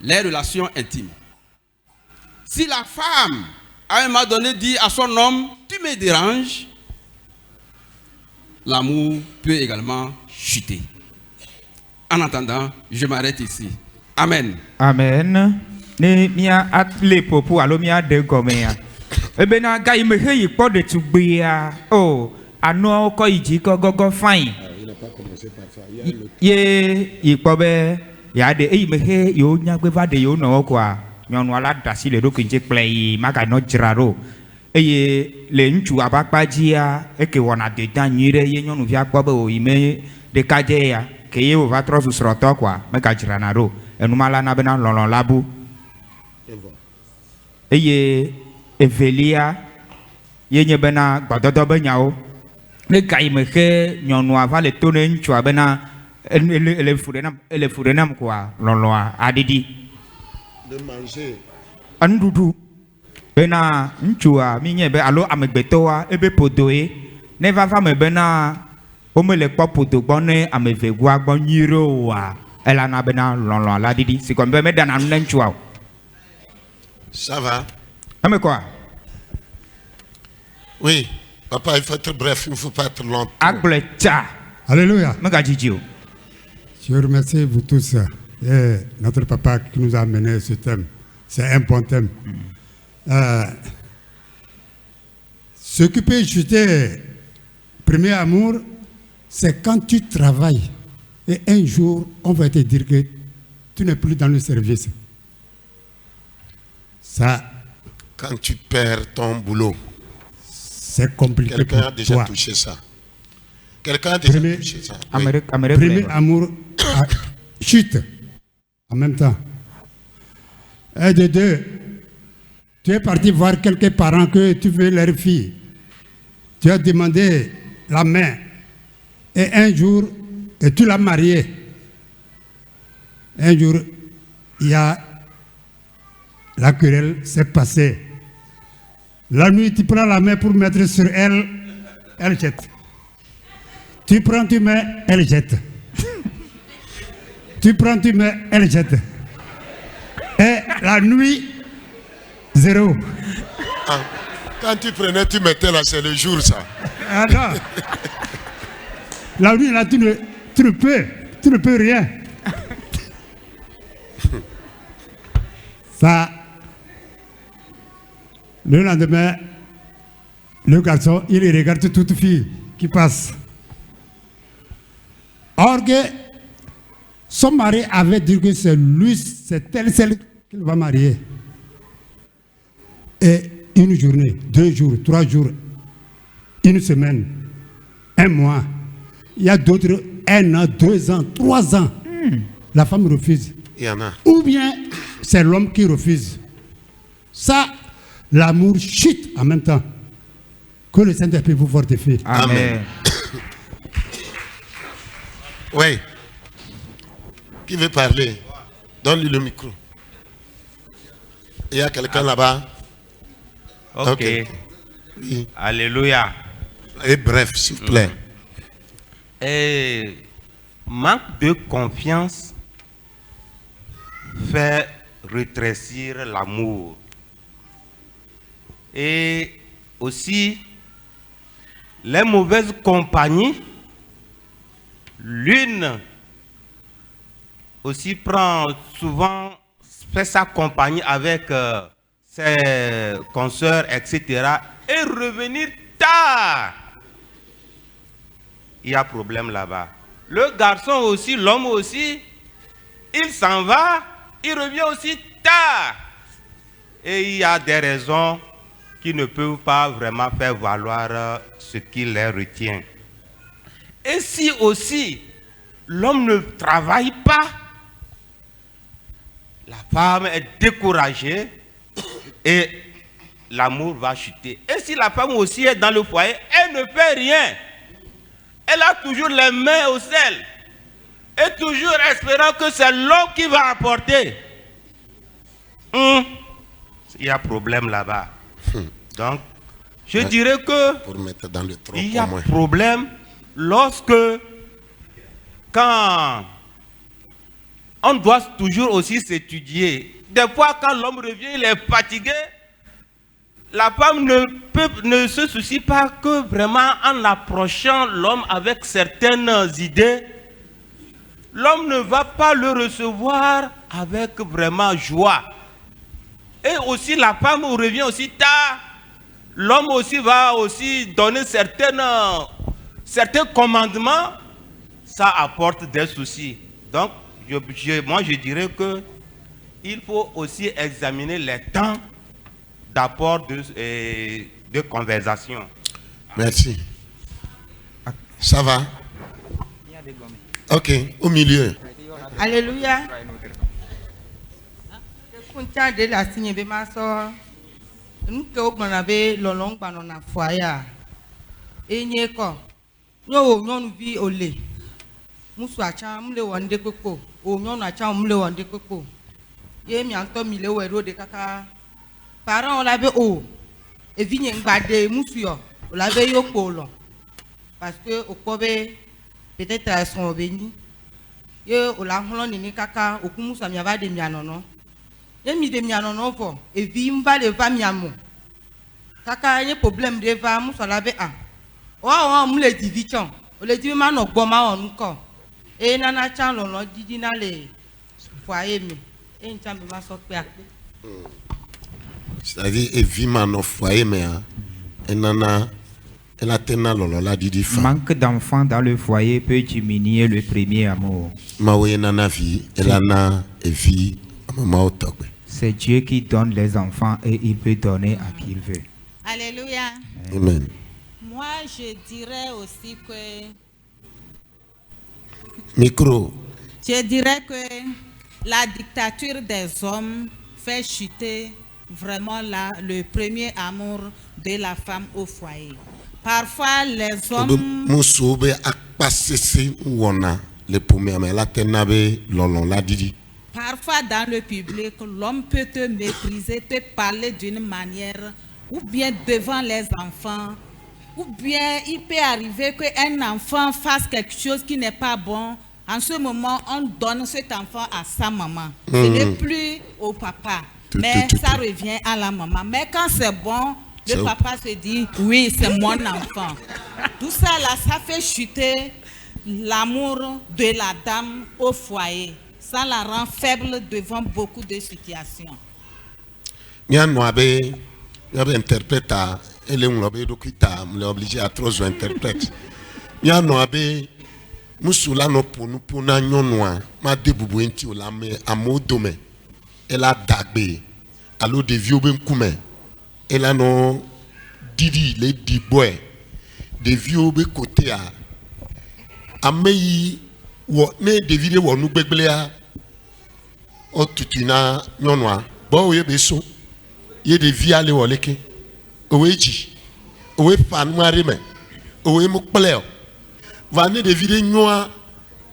les relations intimes. Si la femme, à un moment donné, dit à son homme, tu me déranges, l'amour peut également chuter. En attendant, je m'arrête ici. Amen. Amen. Ne mia atle popo alo mia de gomea. Ebe na ga ime he yipo de tugbia. Oh, ano ko iji ko gogo fine. Il n'a pas commencé par ça. Ye yipo be ya de ime he yo nya gbe va de yo no kwa. Nyɔnu ala dasi le ɖokui ŋdzi kple yi maga nɔ dzra ɖo eye le ŋutsu abakpa dzia eke wɔna deda nyui ɖe ye nyɔnuvia kpɔ be wòyi me ɖekadze ya ke ye wòva trɔ zu srɔ̃tɔ koa mega dzrana ɖo enuma la na bena lɔlɔ la bu eye evelia ye nye bena gbɔdɔdɔ be nyawo ne ga yi me xe nyɔnua va le to ne ŋutsua bena ele fu ɖe nam koa lɔlɔa aɖiɖi. De manger. Anuɖuɖu bena ŋutsua mi nye be alo amegbetɔwa ebe podoe ne vava me bena womele kpɔ podo gbɔ ne ame eve goa gbɔ nyui ɖe oa elana bena lɔlɔ la ɖiɖi si kɔmi be meɖana nu ne ŋutsua o. Ça va? Ame kɔa. Oui, papa, il faut être bref, il ne faut pas être long. Agble tsa. Alléluia. Megadzidzi o. Je remercie vous tous et notre papa qui nous a amené ce thème. C'est un bon thème. Ce qui peut jeter premier amour, c'est quand tu travailles et un jour, on va te dire que tu n'es plus dans le service. Ça. Quand tu perds ton boulot. C'est compliqué. Quelqu'un a déjà toi. touché ça. Quelqu'un a déjà touché ça. Oui. Premier amour chute en même temps. Et de deux, tu es parti voir quelques parents que tu veux leur fille. Tu as demandé la main. Et un jour, et tu l'as mariée. Un jour, il y a la querelle s'est passée. La nuit, tu prends la main pour mettre sur elle, elle jette. Tu prends, tu mets, elle jette. Tu prends, tu mets, elle jette. Et la nuit, zéro. Ah, quand tu prenais, tu mettais là, c'est le jour ça. Ah non. La nuit, là, tu ne peux. tu ne peux rien. Ça, le lendemain, le garçon, il regarde toute fille qui passe. Or que son mari avait dit que c'est lui, c'est elle, celle qu'il va marier. Et une journée, 2 jours, 3 jours, une semaine, 1 mois, il y a d'autres 1 an, 2 ans, 3 ans. La femme refuse. Il y en a. Ou bien c'est l'homme qui refuse. Ça, l'amour chute en même temps. Que le Saint-Esprit vous fortifie. Amen. Oui. Qui veut parler? Donne-lui le micro. Il y a quelqu'un là-bas. Ok. Oui. Alléluia. Et bref, s'il vous plaît. Et manque de confiance fait rétrécir l'amour. Et aussi, les mauvaises compagnies, l'une aussi prend souvent, fait sa compagnie avec ses consoeurs, etc. et revenir tard. Il y a problème là-bas. Le garçon aussi, l'homme aussi, il s'en va, il revient aussi tard. Et il y a des raisons qui ne peuvent pas vraiment faire valoir ce qui les retient. Et si aussi l'homme ne travaille pas, la femme est découragée et l'amour va chuter. Et si la femme aussi est dans le foyer, elle ne fait rien. Elle a toujours les mains au sel. Et toujours espérant que c'est l'homme qui va apporter. Il y a problème là-bas. Donc, je dirais que pour mettre dans le trop, il y a problème lorsque, quand on doit toujours aussi s'étudier. Des fois, quand l'homme revient, il est fatigué. La femme ne se soucie pas que vraiment en approchant l'homme avec certaines idées, l'homme ne va pas le recevoir avec vraiment joie. Et aussi la femme revient aussi tard. L'homme aussi va aussi donner certains commandements. Ça apporte des soucis. Donc, moi je dirais que il faut aussi examiner les temps d'apport de conversation. Merci. Ça va? Ok, au milieu. Alléluia. Kunta de la signe be maso. Nous que au gbanabe lolong banona foya. Enye ko. Nyo nyonu vi ole. Musu acha mle wonde koko. O nyonu acha mle wonde koko. Ye mi anto mi le wero de kaka. Parents on l'avait o. E vinye ngbade musu yo. On l'avait yo polo. Parce que au kobe peut-être elles sont bénies. Ye o la holo ni kaka okumu sa mi ava de mi anono. Ye mi de mi anono fo e vi mba le va mi amo. Kaka ye problème de va musu l'avait a. O mu le division. O le divi ma no gbo ma on ko. E nana chan lo lo didi na le foyer mi. E ncha mi ma so pe akpe. C'est-à-dire, et vit mon foyer, mais elle a tenu la didi fa. Manque d'enfants dans le foyer peut diminuer le premier amour. C'est Dieu qui donne les enfants et il peut donner à qui il veut. Alléluia. Amen. Moi, je dirais aussi que... Micro. Je dirais que la dictature des hommes fait chuter vraiment le premier amour de la femme au foyer. Parfois, les hommes... Parfois, dans le public, l'homme peut te mépriser, te parler d'une manière, ou bien devant les enfants, ou bien il peut arriver qu'un enfant fasse quelque chose qui n'est pas bon. En ce moment, on donne cet enfant à sa maman. Ce n'est plus au papa. Mais ça revient à la maman. Mais quand c'est bon, le papa se dit, oui, c'est mon enfant. Tout ça, là, ça fait chuter l'amour de la dame au foyer. Ça la rend faible devant beaucoup de situations. Mianoabe, interprète, elle est obligé à trop interprète. Mianoabe, musula no puna nyonwa, ma debubu enti olame amodome. Elle a dagbe, allo de vieux ben kume. Elle a no didi les diboy, de vieux be côté a. Ameyi wo ne de vidéo wo nu gbegbelea. O tutuna nyonwa, bo ye beso. Ye de vie aller woleke. Oweji. Owe pan marime. Owe mukpleo. Va ne de vidéo noa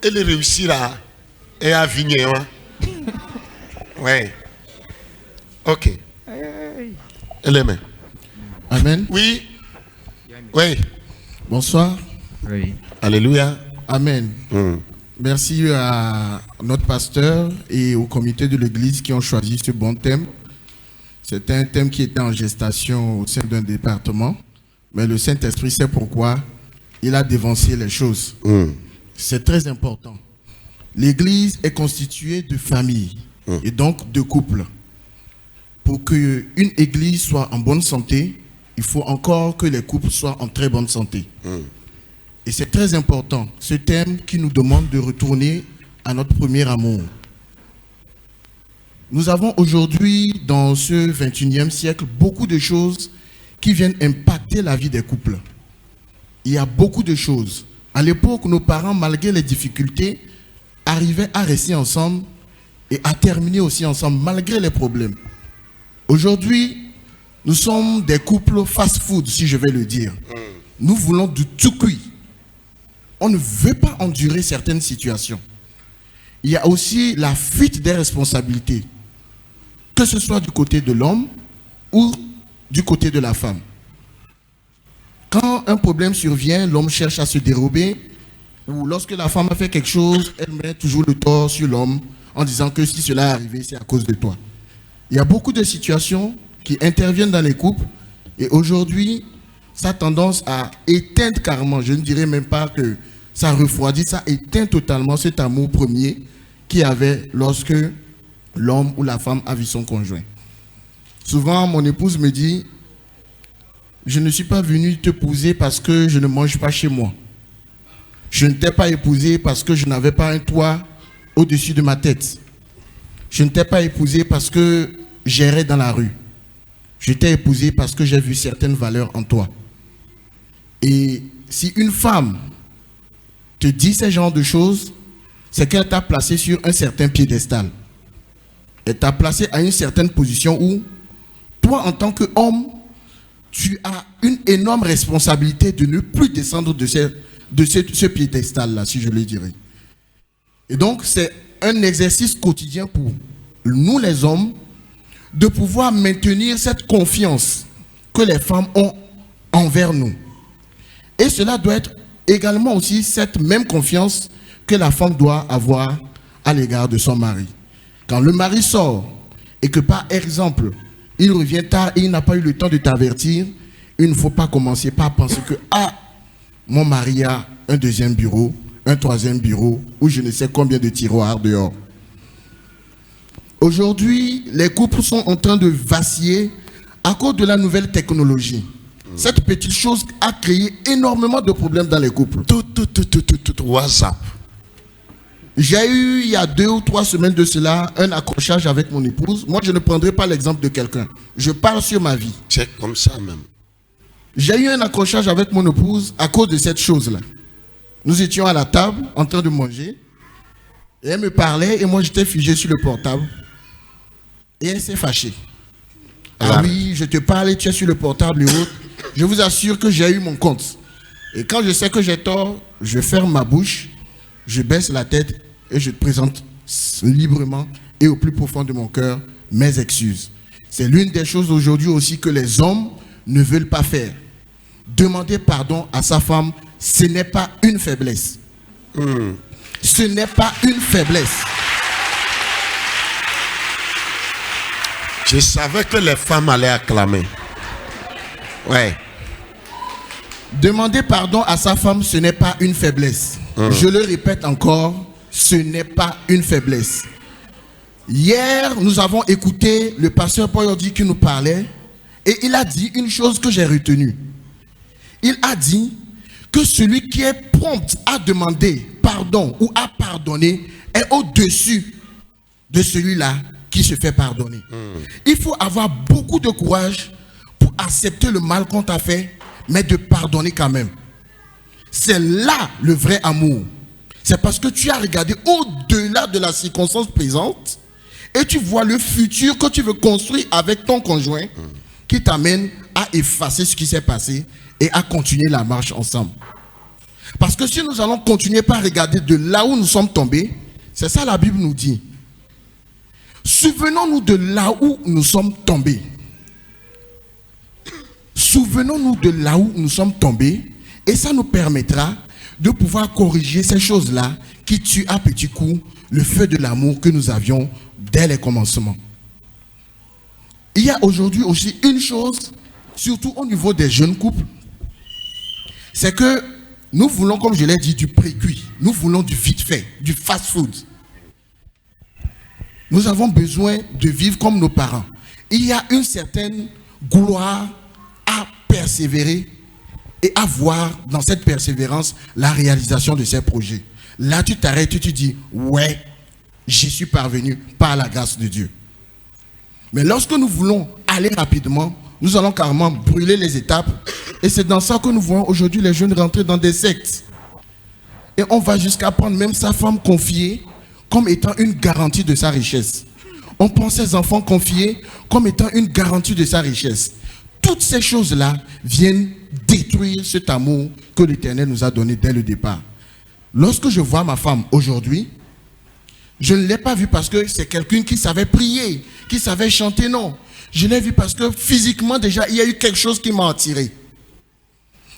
elle réussira et à vigner. Ouais. OK. Amen. Amen. Oui. Oui. Bonsoir. Oui. Alléluia. Amen. Merci à notre pasteur et au comité de l'église qui ont choisi ce bon thème. C'est un thème qui était en gestation au sein d'un département, mais le Saint-Esprit sait pourquoi il a dévancé les choses. C'est très important. L'église est constituée de familles et donc de couples. Pour qu'une église soit en bonne santé, il faut encore que les couples soient en très bonne santé. Et c'est très important, ce thème qui nous demande de retourner à notre premier amour. Nous avons aujourd'hui, dans ce 21e siècle, beaucoup de choses qui viennent impacter la vie des couples. Il y a beaucoup de choses. À l'époque, nos parents, malgré les difficultés, arrivaient à rester ensemble et à terminer aussi ensemble, malgré les problèmes. Aujourd'hui, nous sommes des couples fast-food, si je vais le dire. Nous voulons du tout cuit. On ne veut pas endurer certaines situations. Il y a aussi la fuite des responsabilités, que ce soit du côté de l'homme ou du côté de la femme. Quand un problème survient, l'homme cherche à se dérober, ou lorsque la femme a fait quelque chose, elle met toujours le tort sur l'homme en disant que si cela est arrivé, c'est à cause de toi. Il y a beaucoup de situations qui interviennent dans les couples et aujourd'hui, ça a tendance à éteindre carrément, je ne dirais même pas que ça refroidit, ça éteint totalement cet amour premier qu'il y avait lorsque l'homme ou la femme a vu son conjoint. Souvent, mon épouse me dit, je ne suis pas venu t'épouser parce que je ne mange pas chez moi. Je ne t'ai pas épousé parce que je n'avais pas un toit au-dessus de ma tête. Je ne t'ai pas épousé parce que j'errais dans la rue. Je t'ai épousé parce que j'ai vu certaines valeurs en toi. Et si une femme te dit ce genre de choses, c'est qu'elle t'a placé sur un certain piédestal. Elle t'a placé à une certaine position où, toi en tant qu'homme, tu as une énorme responsabilité de ne plus descendre de ce piédestal-là, si je le dirais. Et donc, c'est un exercice quotidien pour nous les hommes de pouvoir maintenir cette confiance que les femmes ont envers nous. Et cela doit être également aussi cette même confiance que la femme doit avoir à l'égard de son mari. Quand le mari sort et que par exemple, il revient tard et il n'a pas eu le temps de t'avertir, il ne faut pas commencer par penser que mon mari a un deuxième bureau, un troisième bureau, ou je ne sais combien de tiroirs dehors. Aujourd'hui, les couples sont en train de vaciller à cause de la nouvelle technologie. Cette petite chose a créé énormément de problèmes dans les couples. WhatsApp. J'ai eu, il y a 2 ou 3 semaines de cela, un accrochage avec mon épouse. Moi, je ne prendrai pas l'exemple de quelqu'un. Je parle sur ma vie. C'est comme ça même. J'ai eu un accrochage avec mon épouse à cause de cette chose-là. Nous étions à la table, en train de manger. Et elle me parlait et moi, j'étais figé sur le portable. Et elle s'est fâchée. Ah oui, je te parle et tu es sur le portable et autres. Je vous assure que j'ai eu mon compte. Et quand je sais que j'ai tort, je ferme ma bouche, je baisse la tête et je te présente librement et au plus profond de mon cœur mes excuses. C'est l'une des choses aujourd'hui aussi que les hommes ne veulent pas faire. Demander pardon à sa femme, ce n'est pas une faiblesse. Ce n'est pas une faiblesse. Je savais que les femmes allaient acclamer. Ouais. Demander pardon à sa femme, ce n'est pas une faiblesse. Je le répète encore, ce n'est pas une faiblesse. Hier, nous avons écouté le pasteur Paul Yordi qui nous parlait et il a dit une chose que j'ai retenue. Il a dit que celui qui est prompt à demander pardon ou à pardonner est au-dessus de celui-là qui se fait pardonner. Il faut avoir beaucoup de courage pour accepter le mal qu'on t'a fait, mais de pardonner quand même. C'est là le vrai amour. C'est parce que tu as regardé au-delà de la circonstance présente et tu vois le futur que tu veux construire avec ton conjoint qui t'amène à effacer ce qui s'est passé et à continuer la marche ensemble. Parce que si nous allons continuer par regarder de là où nous sommes tombés, c'est ça la Bible nous dit. Souvenons-nous de là où nous sommes tombés. Souvenons-nous de là où nous sommes tombés et ça nous permettra de pouvoir corriger ces choses-là qui tuent à petits coups le feu de l'amour que nous avions dès les commencements. Il y a aujourd'hui aussi une chose, surtout au niveau des jeunes couples, c'est que nous voulons, comme je l'ai dit, du pré-cuit. Nous voulons du vite fait, du fast-food. Nous avons besoin de vivre comme nos parents. Il y a une certaine gloire à persévérer et à voir dans cette persévérance la réalisation de ces projets. Là, tu t'arrêtes et tu dis, ouais, j'y suis parvenu par la grâce de Dieu. Mais lorsque nous voulons aller rapidement, nous allons carrément brûler les étapes. Et c'est dans ça que nous voyons aujourd'hui les jeunes rentrer dans des sectes. Et on va jusqu'à prendre même sa femme confiée comme étant une garantie de sa richesse. On prend ses enfants confiés comme étant une garantie de sa richesse. Toutes ces choses-là viennent détruire cet amour que l'Éternel nous a donné dès le départ. Lorsque je vois ma femme aujourd'hui, je ne l'ai pas vue parce que c'est quelqu'un qui savait prier, qui savait chanter, non. Je l'ai vue parce que physiquement déjà, il y a eu quelque chose qui m'a attiré.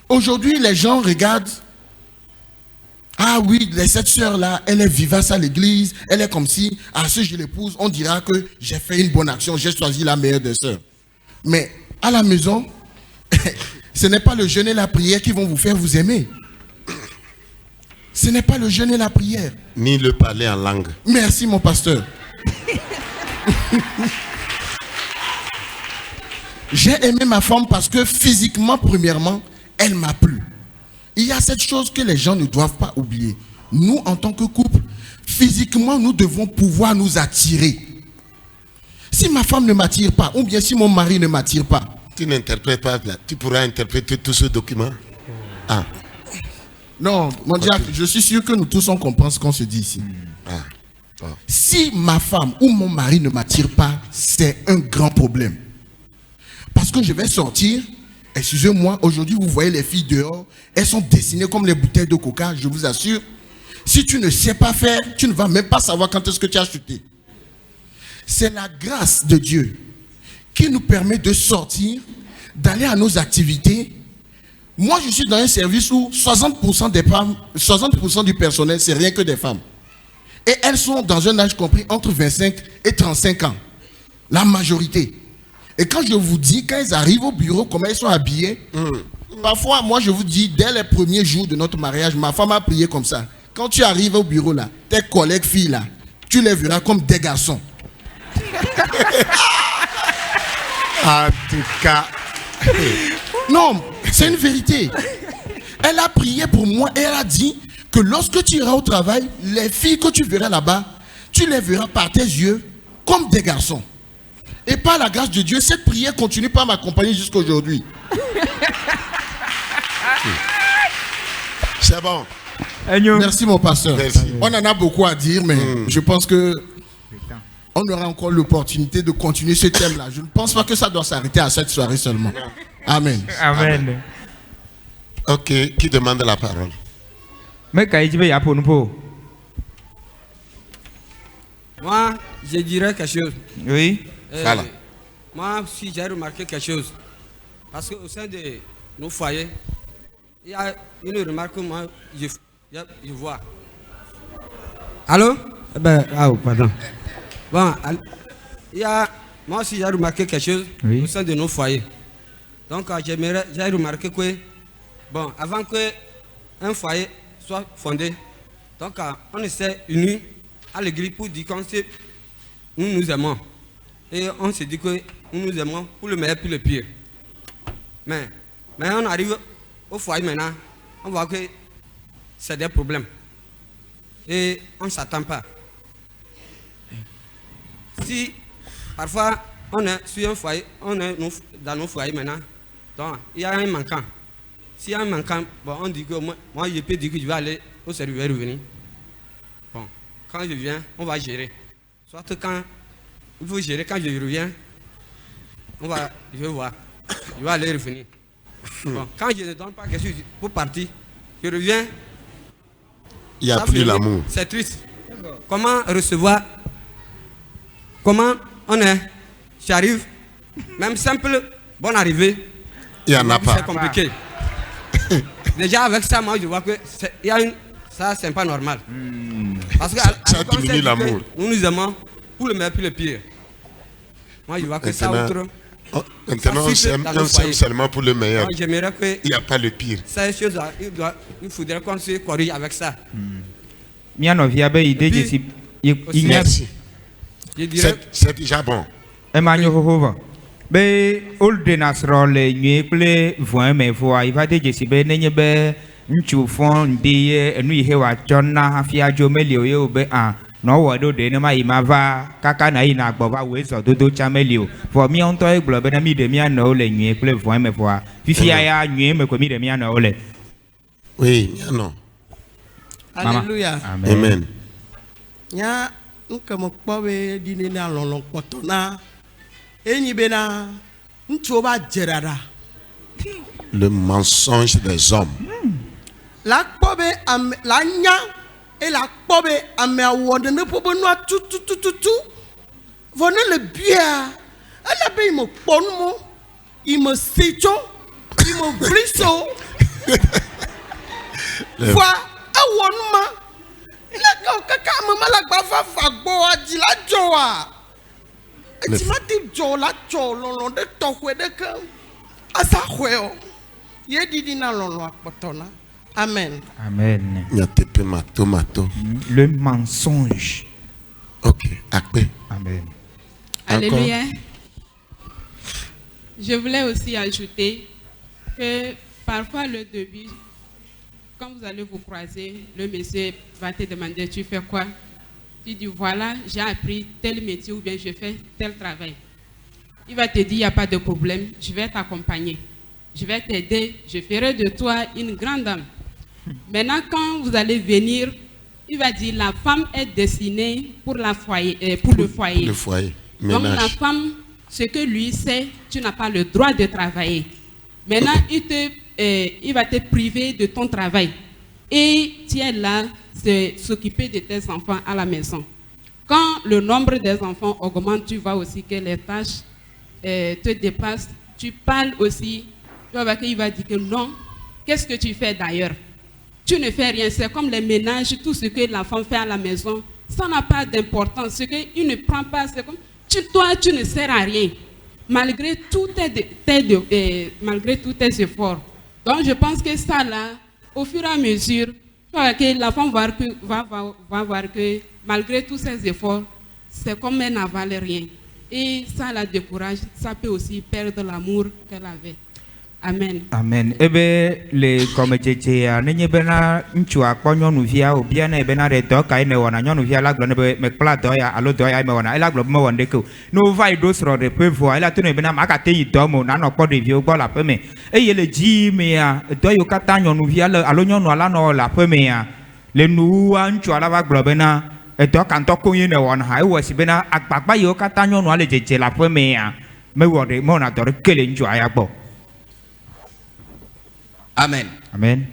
Aujourd'hui, les gens regardent, ah oui, cette sœur-là, elle est vivace à l'église, elle est comme si, si je l'épouse, on dira que j'ai fait une bonne action, j'ai choisi la meilleure des sœurs. Mais à la maison, ce n'est pas le jeûne et la prière qui vont vous faire vous aimer. Ce n'est pas le jeûne et la prière. Ni le parler en langue. Merci mon pasteur. J'ai aimé ma femme parce que physiquement, premièrement, elle m'a plu. Il y a cette chose que les gens ne doivent pas oublier. Nous, en tant que couple, physiquement, nous devons pouvoir nous attirer. Si ma femme ne m'attire pas, ou bien si mon mari ne m'attire pas. Tu n'interprètes pas là. Tu pourras interpréter tout ce document. Ah. Non, mon diable, je suis sûr que nous tous on comprend ce qu'on se dit ici. Si ma femme ou mon mari ne m'attire pas, c'est un grand problème. Parce que je vais sortir, excusez-moi, aujourd'hui vous voyez les filles dehors, elles sont dessinées comme les bouteilles de coca, je vous assure. Si tu ne sais pas faire, tu ne vas même pas savoir quand est-ce que tu as chuté. C'est la grâce de Dieu qui nous permet de sortir, d'aller à nos activités. Moi, je suis dans un service où 60% des femmes, 60% du personnel, c'est rien que des femmes. Et elles sont dans un âge compris entre 25 et 35 ans. La majorité. Et quand je vous dis, quand elles arrivent au bureau, comment elles sont habillées, parfois, moi, je vous dis, dès les premiers jours de notre mariage, ma femme a prié comme ça. Quand tu arrives au bureau, là, tes collègues filles, là, tu les verras comme des garçons. En tout cas. Non, c'est une vérité. Elle a prié pour moi et elle a dit que lorsque tu iras au travail, les filles que tu verras là-bas, tu les verras par tes yeux comme des garçons. Et par la grâce de Dieu, cette prière continue par m'accompagner jusqu'à aujourd'hui. C'est bon. Merci mon pasteur. Merci. On en a beaucoup à dire, mais je pense que on aura encore l'opportunité de continuer ce thème-là. Je ne pense pas que ça doit s'arrêter à cette soirée seulement. Amen. Amen. Ok, qui demande la parole? Moi, je dirais quelque chose. Oui. Voilà. Moi, si j'ai remarqué quelque chose, parce qu'au sein de nos foyers, il y a une remarque que moi, je vois. Allô? Pardon. Bon, il y a, moi aussi j'ai remarqué quelque chose au sein de nos foyers. Donc j'ai remarqué que, bon, avant qu'un foyer soit fondé, Donc, on s'est unis à l'église pour dire qu'on sait, nous nous aimons. Et on s'est dit que nous nous aimons pour le meilleur puis le pire. Mais on arrive au foyer maintenant, on voit que c'est des problèmes. Et on ne s'attend pas. Si parfois on est sur un foyer, on est dans nos foyers maintenant, donc il y a un manquant. S'il y a un manquant, bon, on dit que moi je peux dire que je vais aller au serveur revenir. Bon, quand je viens, on va gérer. Soit quand il faut gérer, quand je reviens, je vais voir. Je vais aller revenir. Bon, quand je ne donne pas quelque chose pour partir, je reviens. Il n'y a plus l'amour. C'est triste. Comment recevoir? Comment on est? J'arrive, même simple, bonne arrivée. Il n'y en a pas. C'est compliqué. Déjà avec ça, moi je vois que ça c'est pas normal. Parce que ça diminue l'amour. Nous nous aimons pour le meilleur puis le pire. Moi je vois que ça autre. Maintenant on s'aime seulement pour le meilleur. J'aimerais que il n'y a pas le pire. Ces choses-là, il faudrait qu'on se corrige avec ça. Merci. C'est déjà bon. Be old nasro le nye kple voin me voa iva de jesi be nenye be ntchu fon de enu ihe wa chonna afia jo melio ye obe a no wo do de ne ma imava kaka na ina gbo ba we so dodo cha melio for mi on to e glo be na mi de mi ana o le nye kple voin me voa fifi ya nye me ko mi de mi ana o le. Oui, non. Alléluia. Amen. Nya nkemo kpowe dini na lolon potona. Le mensonge des hommes. La pobe la nya et la pobe ame awode ne pobe no tout. Vone le bia. Elle be mo ponmo, il me secho, il me briso. Wa awonma. Ila kaka mama la gba fa gbo ajila joa. Amen. Amen. Le mensonge. Ok. Amen. Alléluia. Je voulais aussi ajouter que parfois le début, quand vous allez vous croiser, le monsieur va te demander tu fais quoi? Tu dis voilà, j'ai appris tel métier ou bien je fais tel travail. Il va te dire il n'y a pas de problème, je vais t'accompagner. Je vais t'aider, je ferai de toi une grande dame. Maintenant, quand vous allez venir, il va dire la femme est destinée pour le foyer. Le foyer. Donc la femme, ce que lui sait, tu n'as pas le droit de travailler. Maintenant, il va te priver de ton travail. Et tu es là, c'est s'occuper de tes enfants à la maison. Quand le nombre des enfants augmente, tu vois aussi que les tâches te dépassent. Tu parles aussi, tu vois qu'il va dire que non, qu'est-ce que tu fais d'ailleurs? Tu ne fais rien, c'est comme les ménages, tout ce que la femme fait à la maison, ça n'a pas d'importance. Ce qu'il ne prend pas, c'est comme, toi, tu ne sers à rien, malgré tous tes efforts. Donc je pense que ça là, au fur et à mesure, que la femme va voir que malgré tous ses efforts, c'est comme elle n'a valé rien. Et ça la décourage, ça peut aussi perdre l'amour qu'elle avait. Amen. Amen. Ebe le comme tete a nenye bena nchu akpo nyonuvia obia na ebe na de do kai ne wona nyonuvia la glo ne be me kpla do ya alo do ya me wona ela glo mo wonde ko no vai do sro de pe vo ela to ne be na maka te yi do mo na no kpo de vi ogbo la pe me eye le ji me ya do yo kata nyonuvia alo nyonu ala no la pe me ya le nu a nchu ala va glo be na edo kan to ko yin ne wona ha e wo si be na agbagba yo kata nyonu ale jeje la pe me ya me wonde mo na do kele nchu aya gbo. Amen. Amen.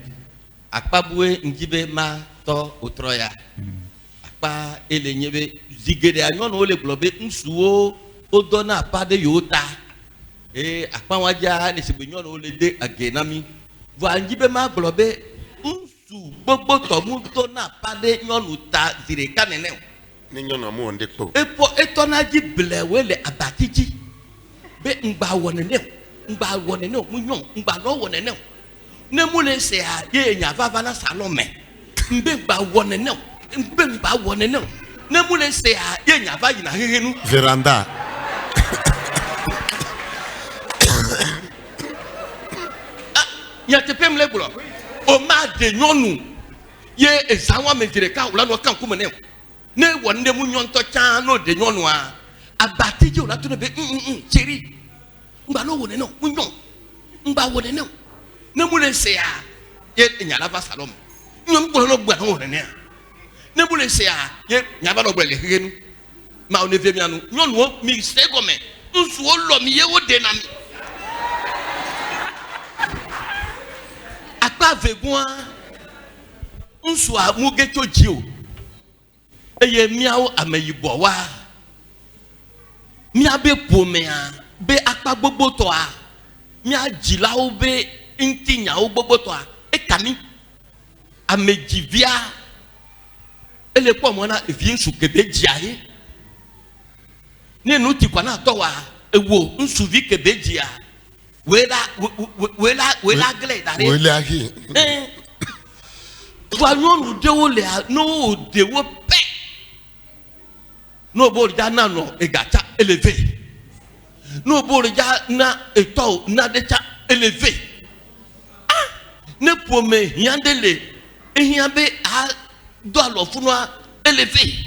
Akpabue njibe ma to utroya. Akpa ele nyebe zigede anyono ole globe nsuo odona apade yota. Akpa waja ne sibenyono ole de agenami. Vo njibe ma globe nsu gbogbo to mu to na apade nyonu ta zire kanene. Ni nyono mu onde po. Epo etona ji blewe le abatiji. Be ngba wonene. Ngba wonene mu nyon, ngba no wonene. Ne moule se a ye nya vava na salome. Véranda. Nyatepe mleblo. Oma de nyonu. Ye ezawa mejireka ula no kan kumene. Ne wonde mu nyonto chan no de nyonu a. Abati je ula to ne be cheri. Ngba no wone no, mu nyon. Ngba wone no. Ne mu le se a. Ye nyala va salom. Nyom ko no gba no wone ne a. Ne mu le se a. Ye nyaba no gbele hegenu. Ma on evie mianu. Nyonu o mi se gome. Nsu o lo mi ye wo de na mi. Akpa vegoa nsu a mugeto jio eye miawo ameyibo wa mia be pomea be akpa gbogbo to a mia jilawo be ntinyawo gbogbo to a ekami amejivia ele po mo na evi nsu kebe jiaye nenu ti kwa na to wa ewo nsu vi kebe jia wela gle dare wela hi wa nyonu dewo le no dewo pe no bo ja na no egacha élevé no bo ja na eto na decha élevé ah ne pome yandele ehiabe a do alo funu élevé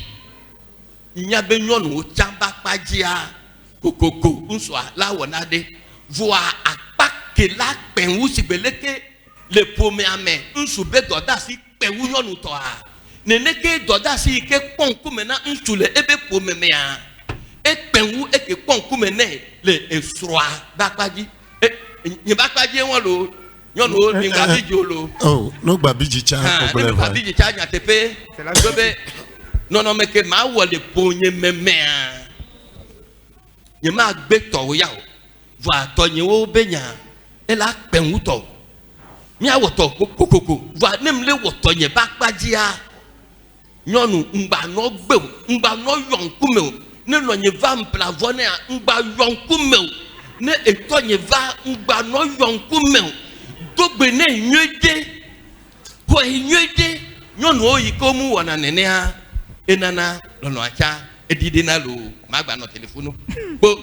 nyabe nyonu chamba pajia kokoko nswa lawo na de voa akpa ke la penwu sigbeleke le pome ame nsu be doda si penwu yonu to a neneke doda si ke ponku mena nsu le ebe pome me a e penwu e ke ponku mena le esroa bakpaji ni bakpaji won lo yonu ni gbabiji lo oh no gbabiji cha ko le gbabiji cha nya tepe c'est la gobe non me ke ma wo le ponye meme a ye ma gbe to ya o voa tonye wo benya ela penwuto mi awoto kokoko voa nemle wotonye bakpajia nyonu ngba no gbe ngba no yonkume ne nonye va mplavone ngba yonkume ne etonye va ngba no yonkume dogbe ne nywede ko nywede nyonu oyi ko mu wona nene ha enana lono acha edide na lo magba no telephone bo.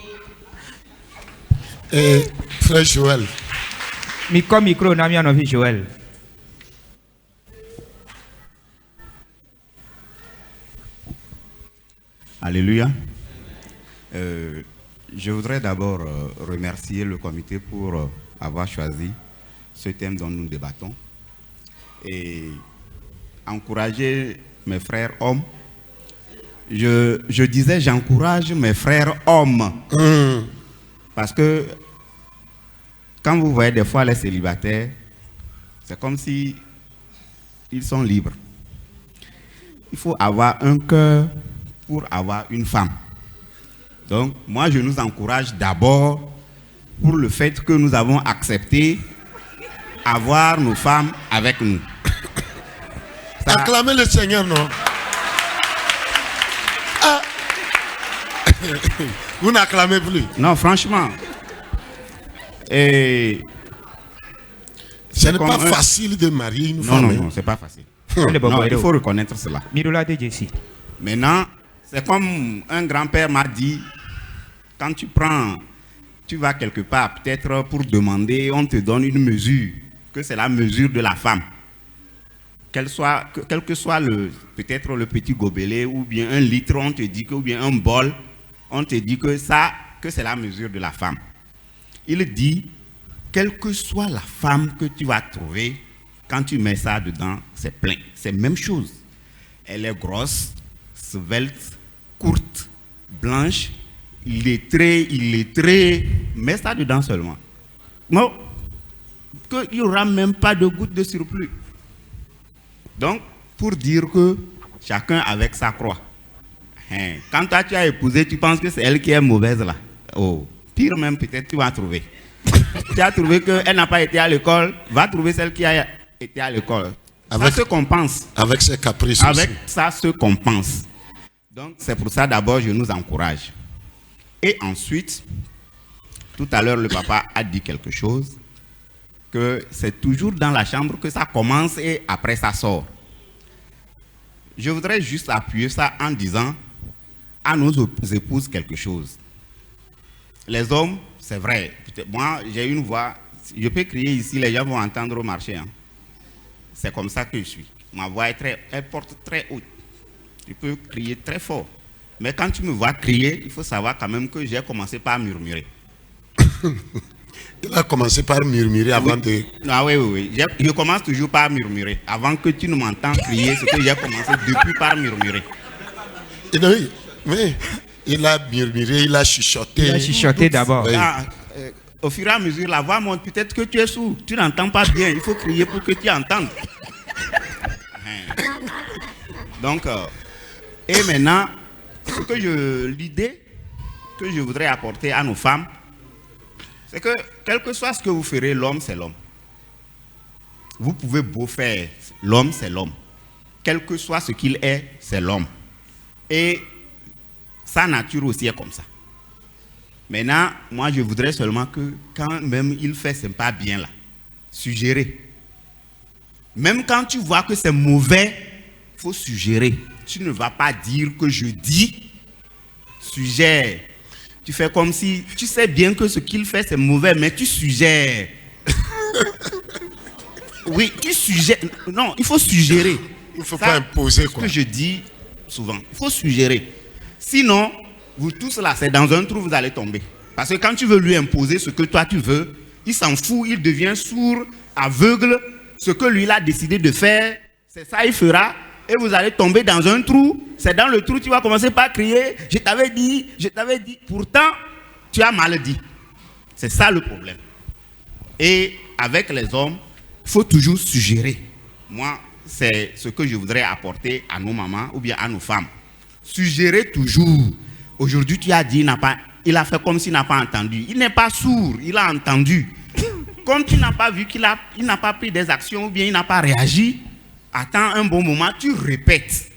Frère Joël. Micro, Namian of Joël. Alléluia. Je voudrais d'abord remercier le comité pour avoir choisi ce thème dont nous débattons et encourager mes frères hommes. Je disais, j'encourage mes frères hommes. Parce que quand vous voyez des fois les célibataires, c'est comme si ils sont libres. Il faut avoir un cœur pour avoir une femme. Donc, moi, je nous encourage d'abord pour le fait que nous avons accepté avoir nos femmes avec nous. Acclamez le Seigneur, non? Ah. Vous n'acclamez plus. Non, franchement. Et ce n'est pas facile de marier une femme. Non, c'est pas facile. Non, il faut reconnaître cela. Maintenant, c'est comme un grand-père m'a dit, quand tu vas quelque part, peut-être pour demander, on te donne une mesure, que c'est la mesure de la femme. Quel que soit peut-être le petit gobelet, ou bien un litre, on te dit que, ou bien un bol, on te dit que c'est la mesure de la femme. Il dit, quelle que soit la femme que tu vas trouver, quand tu mets ça dedans, c'est plein. C'est la même chose. Elle est grosse, svelte, courte, blanche, illettrée, mets ça dedans seulement. Non, qu'il n'y aura même pas de goutte de surplus. Donc, pour dire que chacun avec sa croix. Quand toi tu as épousé, tu penses que c'est elle qui est mauvaise là. Oh, pire même peut-être tu vas trouver. Tu as trouvé qu'elle n'a pas été à l'école, va trouver celle qui a été à l'école. Ça se compense. Avec ses caprices Avec aussi. ça se compense. Donc c'est pour ça d'abord je nous encourage. Et ensuite, tout à l'heure le papa a dit quelque chose, que c'est toujours dans la chambre que ça commence et après ça sort. je voudrais juste appuyer ça en disant à nos épouses quelque chose. Les hommes, c'est vrai. Moi, j'ai une voix. Je peux crier ici, les gens vont entendre au marché. Hein. C'est comme ça que je suis. Ma voix elle porte très haute. Je peux crier très fort. Mais quand tu me vois crier, il faut savoir quand même que j'ai commencé par murmurer. Il a commencé par murmurer avant de... Ah oui. Je commence toujours par murmurer. Avant que tu ne m'entendes crier, c'est que j'ai commencé depuis par murmurer. Oui, il a murmuré, il a chuchoté. Il a chuchoté d'abord. Oui. Au fur et à mesure, la voix monte. Peut-être que tu es sourd, tu n'entends pas bien. Il faut crier pour que tu entendes. Donc, et maintenant, l'idée que je voudrais apporter à nos femmes, c'est que quel que soit ce que vous ferez, l'homme c'est l'homme. Vous pouvez beau faire, l'homme c'est l'homme. Quel que soit ce qu'il est, c'est l'homme. Et sa nature aussi est comme ça. Maintenant, moi je voudrais seulement que quand même il fait c'est pas bien là, suggérer. Même quand tu vois que c'est mauvais, il faut suggérer. Tu ne vas pas dire que je dis, suggère. Tu fais comme si tu sais bien que ce qu'il fait c'est mauvais, mais tu suggères. Oui, tu suggères. Non, il faut suggérer. Il ne faut pas imposer quoi. C'est ce que je dis souvent. Il faut suggérer. Sinon, vous tous là, c'est dans un trou, vous allez tomber. Parce que quand tu veux lui imposer ce que toi tu veux, il s'en fout, il devient sourd, aveugle. Ce que lui il a décidé de faire, c'est ça il fera. Et vous allez tomber dans un trou. C'est dans le trou, tu vas commencer par crier. Je t'avais dit, je t'avais dit. Pourtant, tu as mal dit. C'est ça le problème. Et avec les hommes, il faut toujours suggérer. Moi, c'est ce que je voudrais apporter à nos mamans ou bien à nos femmes. Suggérer toujours. Aujourd'hui, tu as dit, il a fait comme s'il n'a pas entendu. Il n'est pas sourd, il a entendu. Comme tu n'as pas vu qu'il n'a pas pris des actions ou bien il n'a pas réagi, attends un bon moment, tu répètes.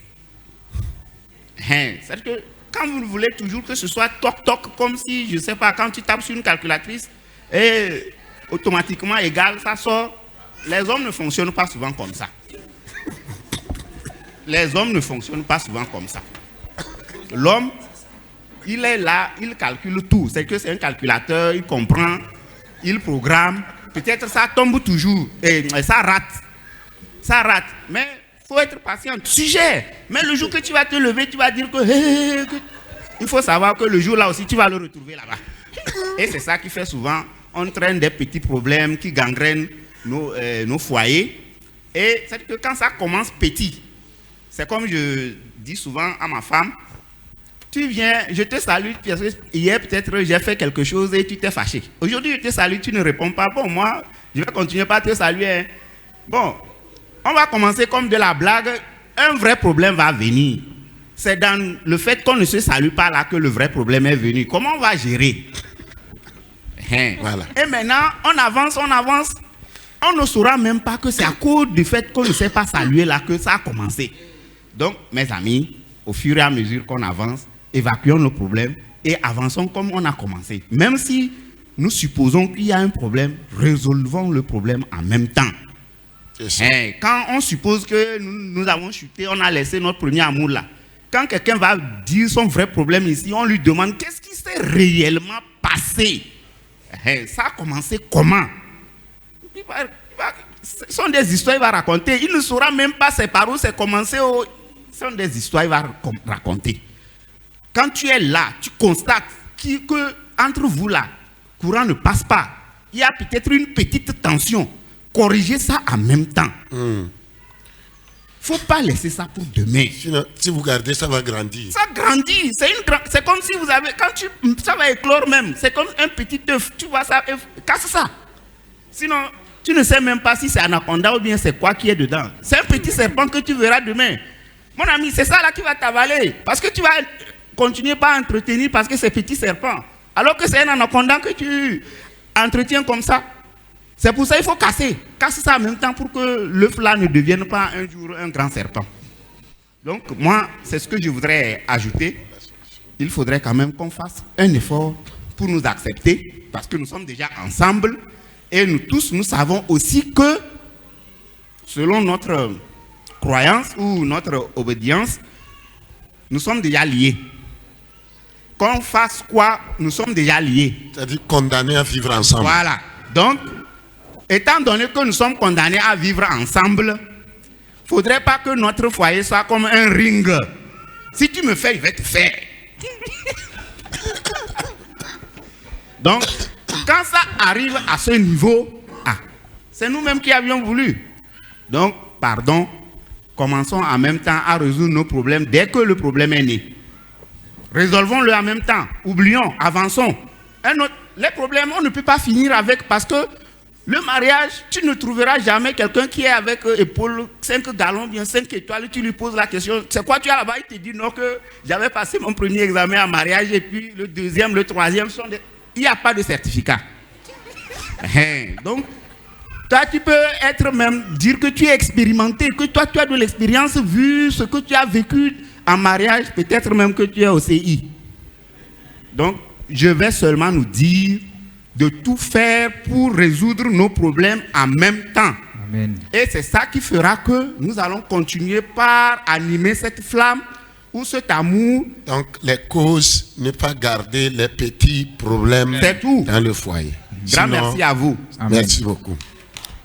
C'est-à-dire que quand vous voulez toujours que ce soit toc-toc, comme si, je ne sais pas, quand tu tapes sur une calculatrice et automatiquement égal, ça sort. Les hommes ne fonctionnent pas souvent comme ça. Les hommes ne fonctionnent pas souvent comme ça. L'homme, il est là, il calcule tout. C'est que c'est un calculateur, il comprend, il programme. Peut-être ça tombe toujours et ça rate. Ça rate. Mais il faut être patient. Suggère. Mais le jour que tu vas te lever, tu vas dire que... il faut savoir que le jour là aussi, tu vas le retrouver là-bas. Et c'est ça qui fait souvent, on traîne des petits problèmes qui gangrènent nos foyers. Et c'est que quand ça commence petit, c'est comme je dis souvent à ma femme, tu viens, je te salue, hier peut-être j'ai fait quelque chose et tu t'es fâché. Aujourd'hui je te salue, tu ne réponds pas. Bon, moi, je vais continuer par te saluer. Bon, on va commencer comme de la blague. Un vrai problème va venir. C'est dans le fait qu'on ne se salue pas là que le vrai problème est venu. Comment on va gérer? Voilà. Et maintenant, on avance. On ne saura même pas que c'est à cause du fait qu'on ne sait pas saluer là que ça a commencé. Donc, mes amis, au fur et à mesure qu'on avance, évacuons nos problèmes et avançons comme on a commencé. Même si nous supposons qu'il y a un problème, résolvons le problème en même temps. Quand on suppose que nous avons chuté, on a laissé notre premier amour là. Quand quelqu'un va dire son vrai problème ici, on lui demande qu'est-ce qui s'est réellement passé. Ça a commencé comment? Ce sont des histoires qu'il va raconter. Il ne saura même pas c'est par où c'est commencé. Ce sont des histoires qu'il va raconter. Quand tu es là, tu constates que entre vous là, courant ne passe pas. Il y a peut-être une petite tension. Corriger ça en même temps. Il ne faut pas laisser ça pour demain. Sinon, si vous gardez, ça va grandir. Ça grandit. C'est comme si vous avez... ça va éclore même. C'est comme un petit œuf. Tu vois ça, casse ça. Sinon, tu ne sais même pas si c'est anaconda ou bien c'est quoi qui est dedans. C'est un petit serpent que tu verras demain. Mon ami, c'est ça là qui va t'avaler. Parce que tu vas continuer par entretenir parce que c'est petit serpent. Alors que c'est un anaconda que tu entretiens comme ça. C'est pour ça qu'il faut casser. Casse ça en même temps pour que l'œuf là ne devienne pas un jour un grand serpent. Donc moi, c'est ce que je voudrais ajouter. Il faudrait quand même qu'on fasse un effort pour nous accepter parce que nous sommes déjà ensemble. Et nous tous, nous savons aussi que, selon notre croyance ou notre obédience, nous sommes déjà liés. Qu'on fasse quoi, nous sommes déjà liés. C'est-à-dire condamnés à vivre ensemble. Voilà. Donc, étant donné que nous sommes condamnés à vivre ensemble, il ne faudrait pas que notre foyer soit comme un ring. Si tu me fais, il va te faire. Donc, quand ça arrive à ce niveau, c'est nous-mêmes qui avions voulu. Donc, pardon, commençons en même temps à résoudre nos problèmes dès que le problème est né. Résolvons-le en même temps. Oublions, avançons. Les problèmes, on ne peut pas finir avec parce que le mariage, tu ne trouveras jamais quelqu'un qui est avec épaule 5 gallons, bien 5 étoiles, tu lui poses la question, c'est quoi tu as là-bas? Il te dit non, que j'avais passé mon premier examen en mariage et puis le deuxième, le troisième, il n'y a pas de certificat. Donc, toi, tu peux être même, dire que tu es expérimenté, que toi, tu as de l'expérience vu ce que tu as vécu en mariage, peut-être même que tu es au CI. Donc, je vais seulement nous dire de tout faire pour résoudre nos problèmes en même temps. Amen. Et c'est ça qui fera que nous allons continuer par animer cette flamme ou cet amour. Donc, les causes, ne pas garder les petits problèmes dans le foyer. Grand merci à vous. Amen. Merci beaucoup.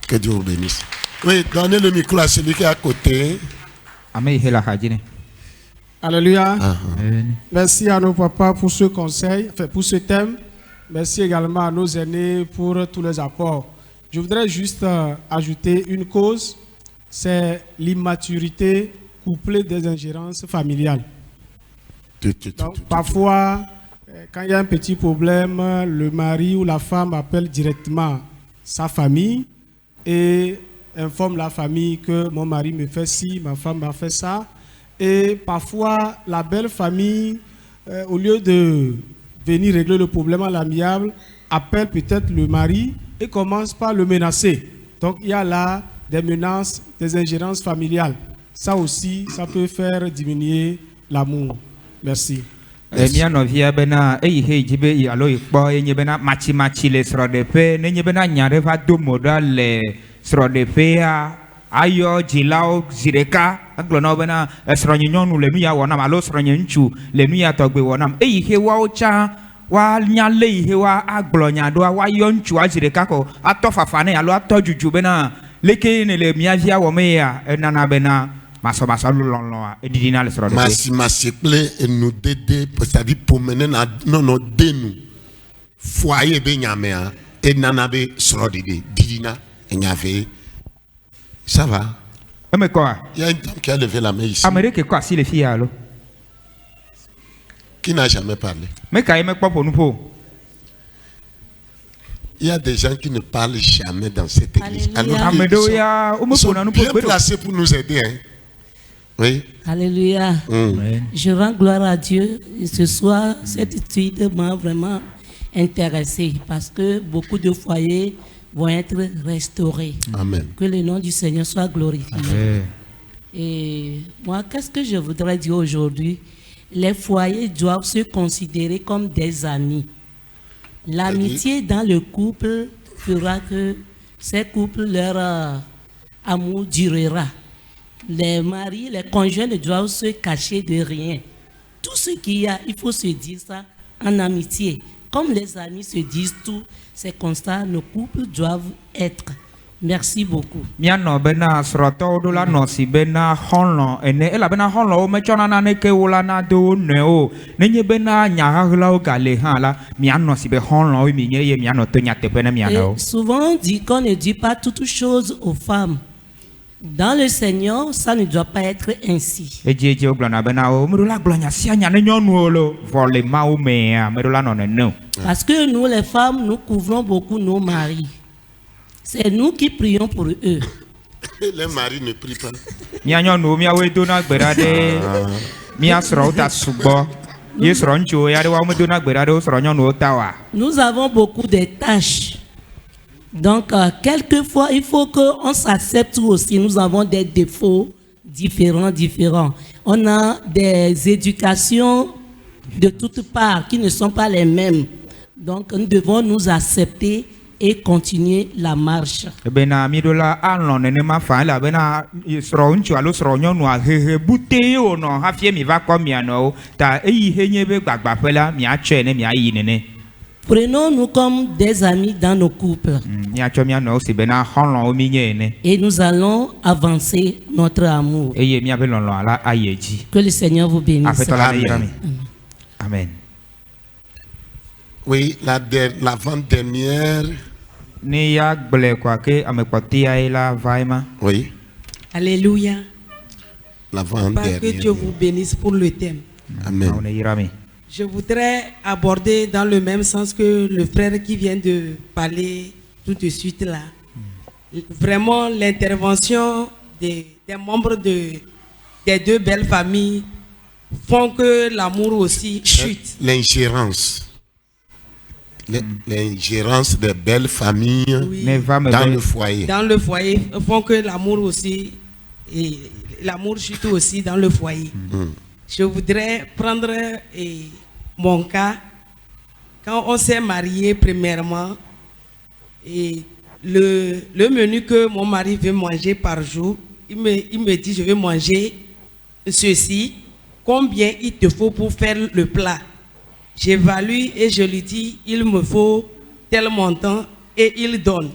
Que Dieu vous bénisse. Oui, donnez le micro à celui qui est à côté. Alléluia. Merci à nos papas pour ce conseil, enfin pour ce thème. Merci également à nos aînés pour tous les apports. Je voudrais juste ajouter une cause, c'est l'immaturité couplée des ingérences familiales. Donc, parfois, quand il y a un petit problème, le mari ou la femme appelle directement sa famille et informe la famille que mon mari me fait ci, ma femme m'a fait ça. Et parfois, la belle famille, au lieu de venir régler le problème à l'amiable, appelle peut-être le mari et commence par le menacer. Donc, il y a là des menaces, des ingérences familiales. Ça aussi, ça peut faire diminuer l'amour. Merci. Mia novia bena eyihe jibe alo ikpo enye bena machi le srodepe nenye bena nyare va do modal le srodepe ayo jilao zireka aglono bena sronye nyonu le nuya wonam alo sronye nchu le nuya togbe wonam eyihe wa ocha wa nyale ihe wa aglonya do wa yo nchu azireka ko atofafane alo atojuju bena leke ne le miavia wo me ya enana bena Massi plaît et nous d'aider, c'est-à-dire pour mener non de nous foyer be nyamea et nanabe srodide didina et nyave. Ça va? Mais quoi? Il y a une dame qui a levé la main ici. Amérique quoi si les filles alors? Qui n'a jamais parlé? Mais quand il me pas pour nous. Il y a des gens qui ne parlent jamais dans cette église. Alors ils sont bien placés pour nous aider. Hein? Oui. Alléluia. Je rends gloire à Dieu. Et ce soir, cette étude m'a vraiment intéressé parce que beaucoup de foyers vont être restaurés. Amen. Que le nom du Seigneur soit glorifié. Amen. Et moi, qu'est-ce que je voudrais dire aujourd'hui? Les foyers doivent se considérer comme des amis. L'amitié dans le couple fera que ces couples, leur amour durera. Les maris, les conjoints ne doivent se cacher de rien. Tout ce qu'il y a, il faut se dire ça en amitié. Comme les amis se disent tout, c'est comme ça nos couples doivent être. Merci beaucoup. Miano bena sroto do la nosi bena honlo ene ela bena honlo o mechona na ne ke wala na do ne o nenye bena nya hla o gale hala miano si be honlo o mi nye miano to nya te bena miano. Souvent on dit qu'on ne dit pas toutes choses aux femmes. Dans le Seigneur, ça ne doit pas être ainsi. Parce que nous, les femmes, nous couvrons beaucoup nos maris. C'est nous qui prions pour eux. Les maris ne prient pas. Nous avons beaucoup de tâches. Donc, quelquefois, il faut qu'on s'accepte aussi. Nous avons des défauts différents. On a des éducations de toutes parts qui ne sont pas les mêmes. Donc, nous devons nous accepter et continuer la marche. Bena midola alon nenema fa la bena sro unchu alo sro nyonu a hehe bute o no hafie mi va kwa miano ta eyi henye be gbagba fela mi a che ne mi a yi nene. Prenons-nous comme des amis dans nos couples. Mi a cho mi ano si bena honlon o mi nye ne. Et nous allons avancer notre amour. Eye mi a be lonlon ala ayeji. Que le Seigneur vous bénisse. Amen. Amen. Oui, l'avant-dernière. Ni ya gble kwa ke amekotia ila vaima. Oui. Alléluia. L'avant-dernière. Que Dieu vous bénisse pour le thème. Amen. Je voudrais aborder dans le même sens que le frère qui vient de parler tout de suite là. Vraiment l'intervention des membres des deux belles familles font que l'amour aussi chute. L'ingérence. L'ingérence des belles familles dans le foyer. Dans le foyer font que l'amour aussi, et l'amour chute aussi dans le foyer. Je voudrais prendre mon cas. Quand on s'est marié premièrement, et le menu que mon mari veut manger par jour, il me dit je vais manger ceci. Combien il te faut pour faire le plat? J'évalue et je lui dis il me faut tel montant et il donne.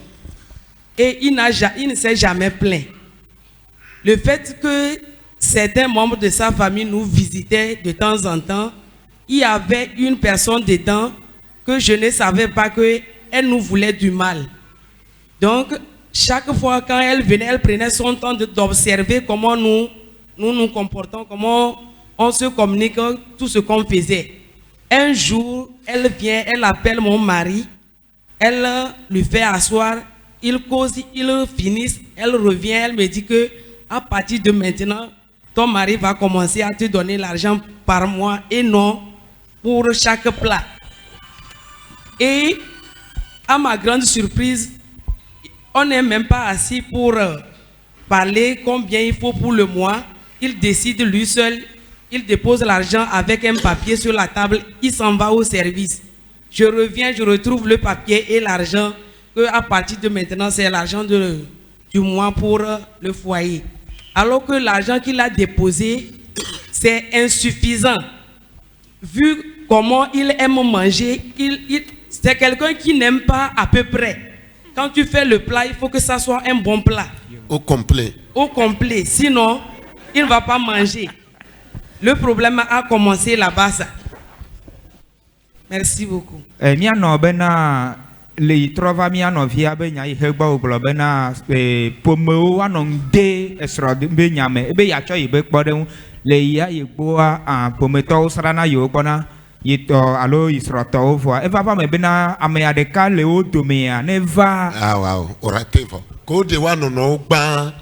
Et il ne s'est jamais plaint. Le fait que certains membres de sa famille nous visitaient de temps en temps, il y avait une personne dedans que je ne savais pas qu'elle nous voulait du mal. Donc, chaque fois quand elle venait, elle prenait son temps d'observer comment nous comportons, comment on se communique, tout ce qu'on faisait. Un jour, elle vient, elle appelle mon mari, elle lui fait asseoir, il cause, il finissent, elle revient, elle me dit que à partir de maintenant, ton mari va commencer à te donner l'argent par mois et non pour chaque plat. Et à ma grande surprise, on n'est même pas assis pour parler combien il faut pour le mois. Il décide lui seul, il dépose l'argent avec un papier sur la table, il s'en va au service. Je reviens, je retrouve le papier et l'argent, que à partir de maintenant, c'est l'argent du mois pour le foyer. Alors que l'argent qu'il a déposé, c'est insuffisant. Vu comment il aime manger, c'est quelqu'un qui n'aime pas à peu près. Quand tu fais le plat, il faut que ça soit un bon plat. Au complet. Au complet. Sinon, il ne va pas manger. Le problème a commencé là-bas. Merci beaucoup. Miano bena le trova miano via benya ihegba oglo bena pomeo anon de esro be nyame be ya cho ibe kpode le ya yegboa a pometo srana yo kpona yito alo isroto ovo eva ba me bena amea de ka le odomea neva wow oratevo ko de wa no gba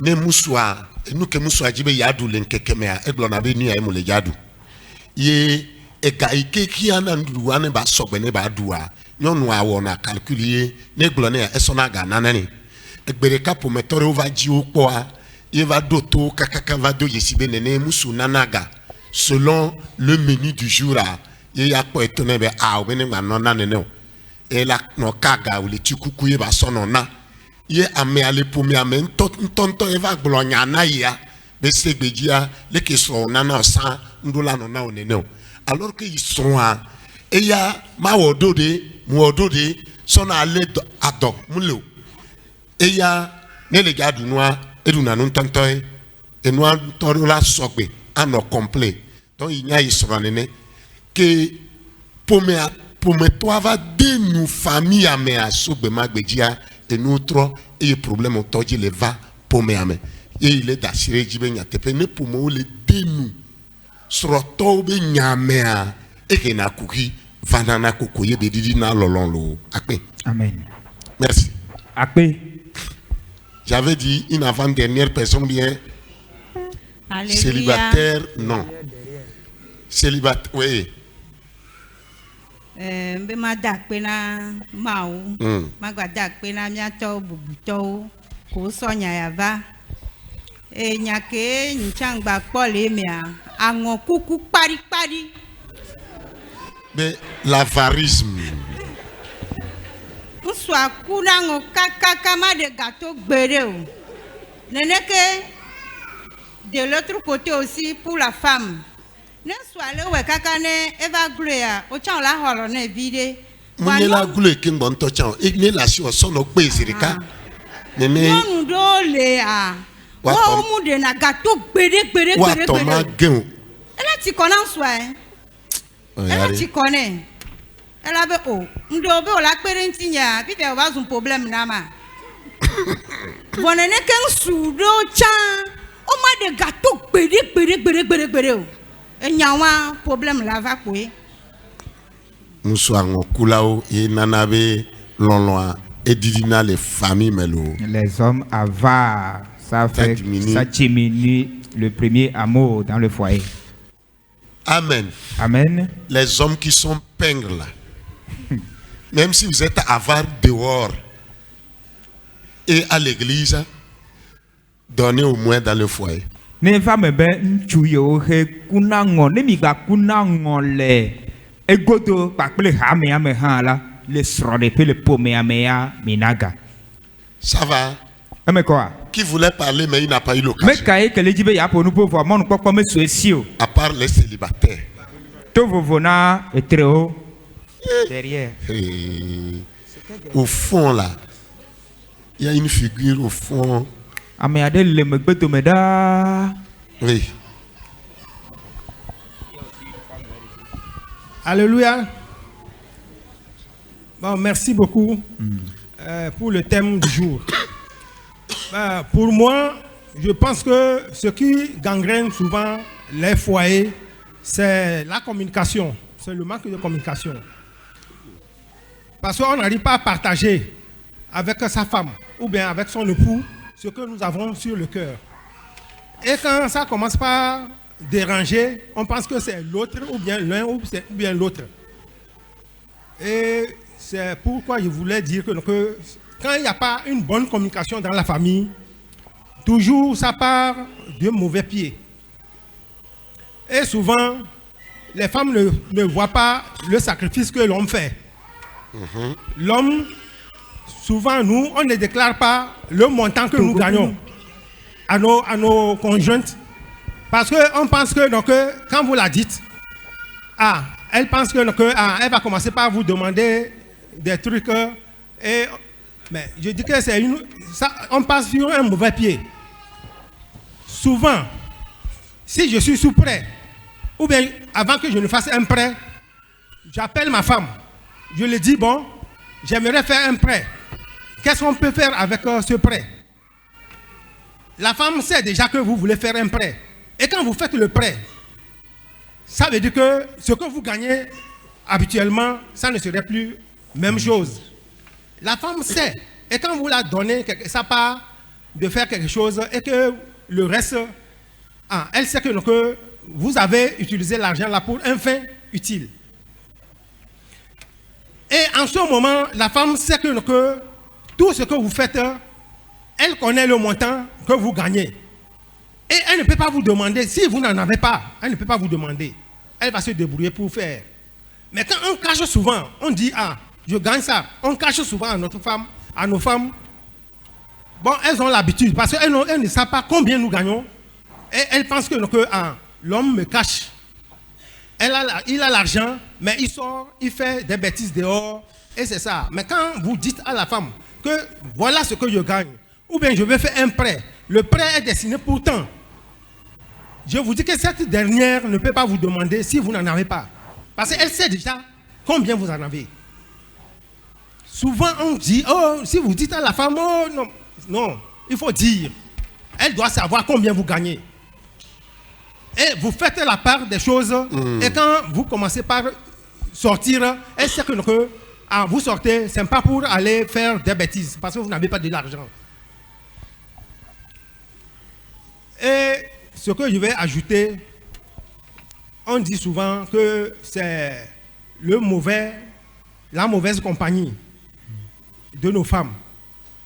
ne musua enu ke musua jibe yadu le nkekemea eglo na be ni ai mu le yadu ye ega ike ki anandu ane ba sogbe ne ba dua nyonu awo na calculer ne glone esona ga nanani egbere ka pometore ova ji opo a ye va doto kakaka va do yesibe nene musu nanaga selon le menu du jour a ye ya po etone be a o bene ma nona nene e la no kaga o le tikuku ye ba sono na ye ame ale pomi ame ntonto e va glonya na ya be segbejia le ke so nana sa ndula no na onene alors que ils sont à et il y a ma wodode muodode son allé à do mulo et il y a les gars du noir et du nanon tantoy et noir torola sogbe en complet donc il y a ils sont nene que pour me toi va de nous famille à me à sogbe magbedia et nous trop et le problème on toji le va pour me ame et il est d'assurer jibenya tepe ne pour moi le de nous sroto be nyamea eke na kuki vanana kokoye be didi na lolonlo akpe. Amen. Merci. Akpe. J'avais dit une avant-dernière personne bien. Alléluia. Célibataire, non. Célibataire, oui. Mbe ma dakpe na mau. Ma gwa dakpe na miato bubuto ko sonya yava. E nyake nchangba pole mea angon kuku pari pari. Mais l'avarisme. soit courant kama de gâteau gbéré. N'est que de l'autre côté aussi pour la femme. Ne soit le we kakane eva gloria o chan la holo na vide. Munye la gule king bon to chan. Ne la si o sono pe sirika. Nene. Non do le a. Wa mu de na gâteau gbéré. Wa to ma gen. Elle a ti connais soit. Elle a ti connais. Elle avait oh, m'dobe o la perentinya, puis tu vas un problème nama. Bon ne qu'un soudo chan, o ma de gâteau gbéré. Et nyawa problème la va quoi. Nous sommes en Koulao et Nanabe Lonloa et Didina les familles Melo. Les hommes avares, ça fait ça diminue le premier amour dans le foyer. Amen. Amen. Les hommes qui sont pingres là. Même si vous êtes avare dehors et à l'église, donnez au moins dans le foyer. Ne femme ben nchuyo he kuna ngo ne mi ba kuna ngo le egodo pa ple ha me ha la le srode pe le po me ya minaga. Ça va? Mais quoi? Qui voulait parler mais il n'a pas eu l'occasion. Mais quand que le dibe ya pour nous pouvoir mon quoi comme souci. À part les célibataires. To vovona et très haut. Derrière. Au fond là, il y a une figure au fond. Oui. Alléluia. Bon, merci beaucoup pour le thème du jour. Pour moi, je pense que ce qui gangrène souvent les foyers, c'est la communication. C'est le manque de communication. Parce qu'on n'arrive pas à partager avec sa femme ou bien avec son époux ce que nous avons sur le cœur. Et quand ça commence par déranger, on pense que c'est l'autre ou bien l'un ou bien l'autre. Et c'est pourquoi je voulais dire que quand il n'y a pas une bonne communication dans la famille, toujours ça part de mauvais pieds. Et souvent, les femmes ne voient pas le sacrifice que l'homme fait. L'homme, souvent nous, on ne déclare pas le montant que nous gagnons à nos conjointes. Parce qu'on pense que quand vous la dites, elle pense que elle va commencer par vous demander des trucs. Mais je dis que c'est on passe sur un mauvais pied. Souvent, si je suis sous prêt, ou bien avant que je ne fasse un prêt, j'appelle ma femme. Je lui dis, bon, j'aimerais faire un prêt. Qu'est-ce qu'on peut faire avec ce prêt? La femme sait déjà que vous voulez faire un prêt. Et quand vous faites le prêt, ça veut dire que ce que vous gagnez habituellement, ça ne serait plus même chose. La femme sait. Et quand vous la donnez, ça part de faire quelque chose et que le reste, elle sait que vous avez utilisé l'argent là pour un fin utile. Et en ce moment, la femme sait que tout ce que vous faites, elle connaît le montant que vous gagnez. Et elle ne peut pas vous demander, si vous n'en avez pas, elle ne peut pas vous demander. Elle va se débrouiller pour faire. Mais quand on cache souvent, on dit, je gagne ça. On cache souvent à nos femmes. Bon, elles ont l'habitude, parce qu'elles ne savent pas combien nous gagnons. Et elles pensent que l'homme me cache. Il a l'argent, mais il sort, il fait des bêtises dehors, et c'est ça. Mais quand vous dites à la femme que voilà ce que je gagne, ou bien je vais faire un prêt, le prêt est destiné pour tant. Je vous dis que cette dernière ne peut pas vous demander si vous n'en avez pas. Parce qu'elle sait déjà combien vous en avez. Souvent on dit, si vous dites à la femme, non, il faut dire. Elle doit savoir combien vous gagnez. Et vous faites la part des choses. Et quand vous commencez par sortir, elle sait que vous sortez, ce n'est pas pour aller faire des bêtises, parce que vous n'avez pas de l'argent. Et ce que je vais ajouter, on dit souvent que c'est la mauvaise compagnie de nos femmes.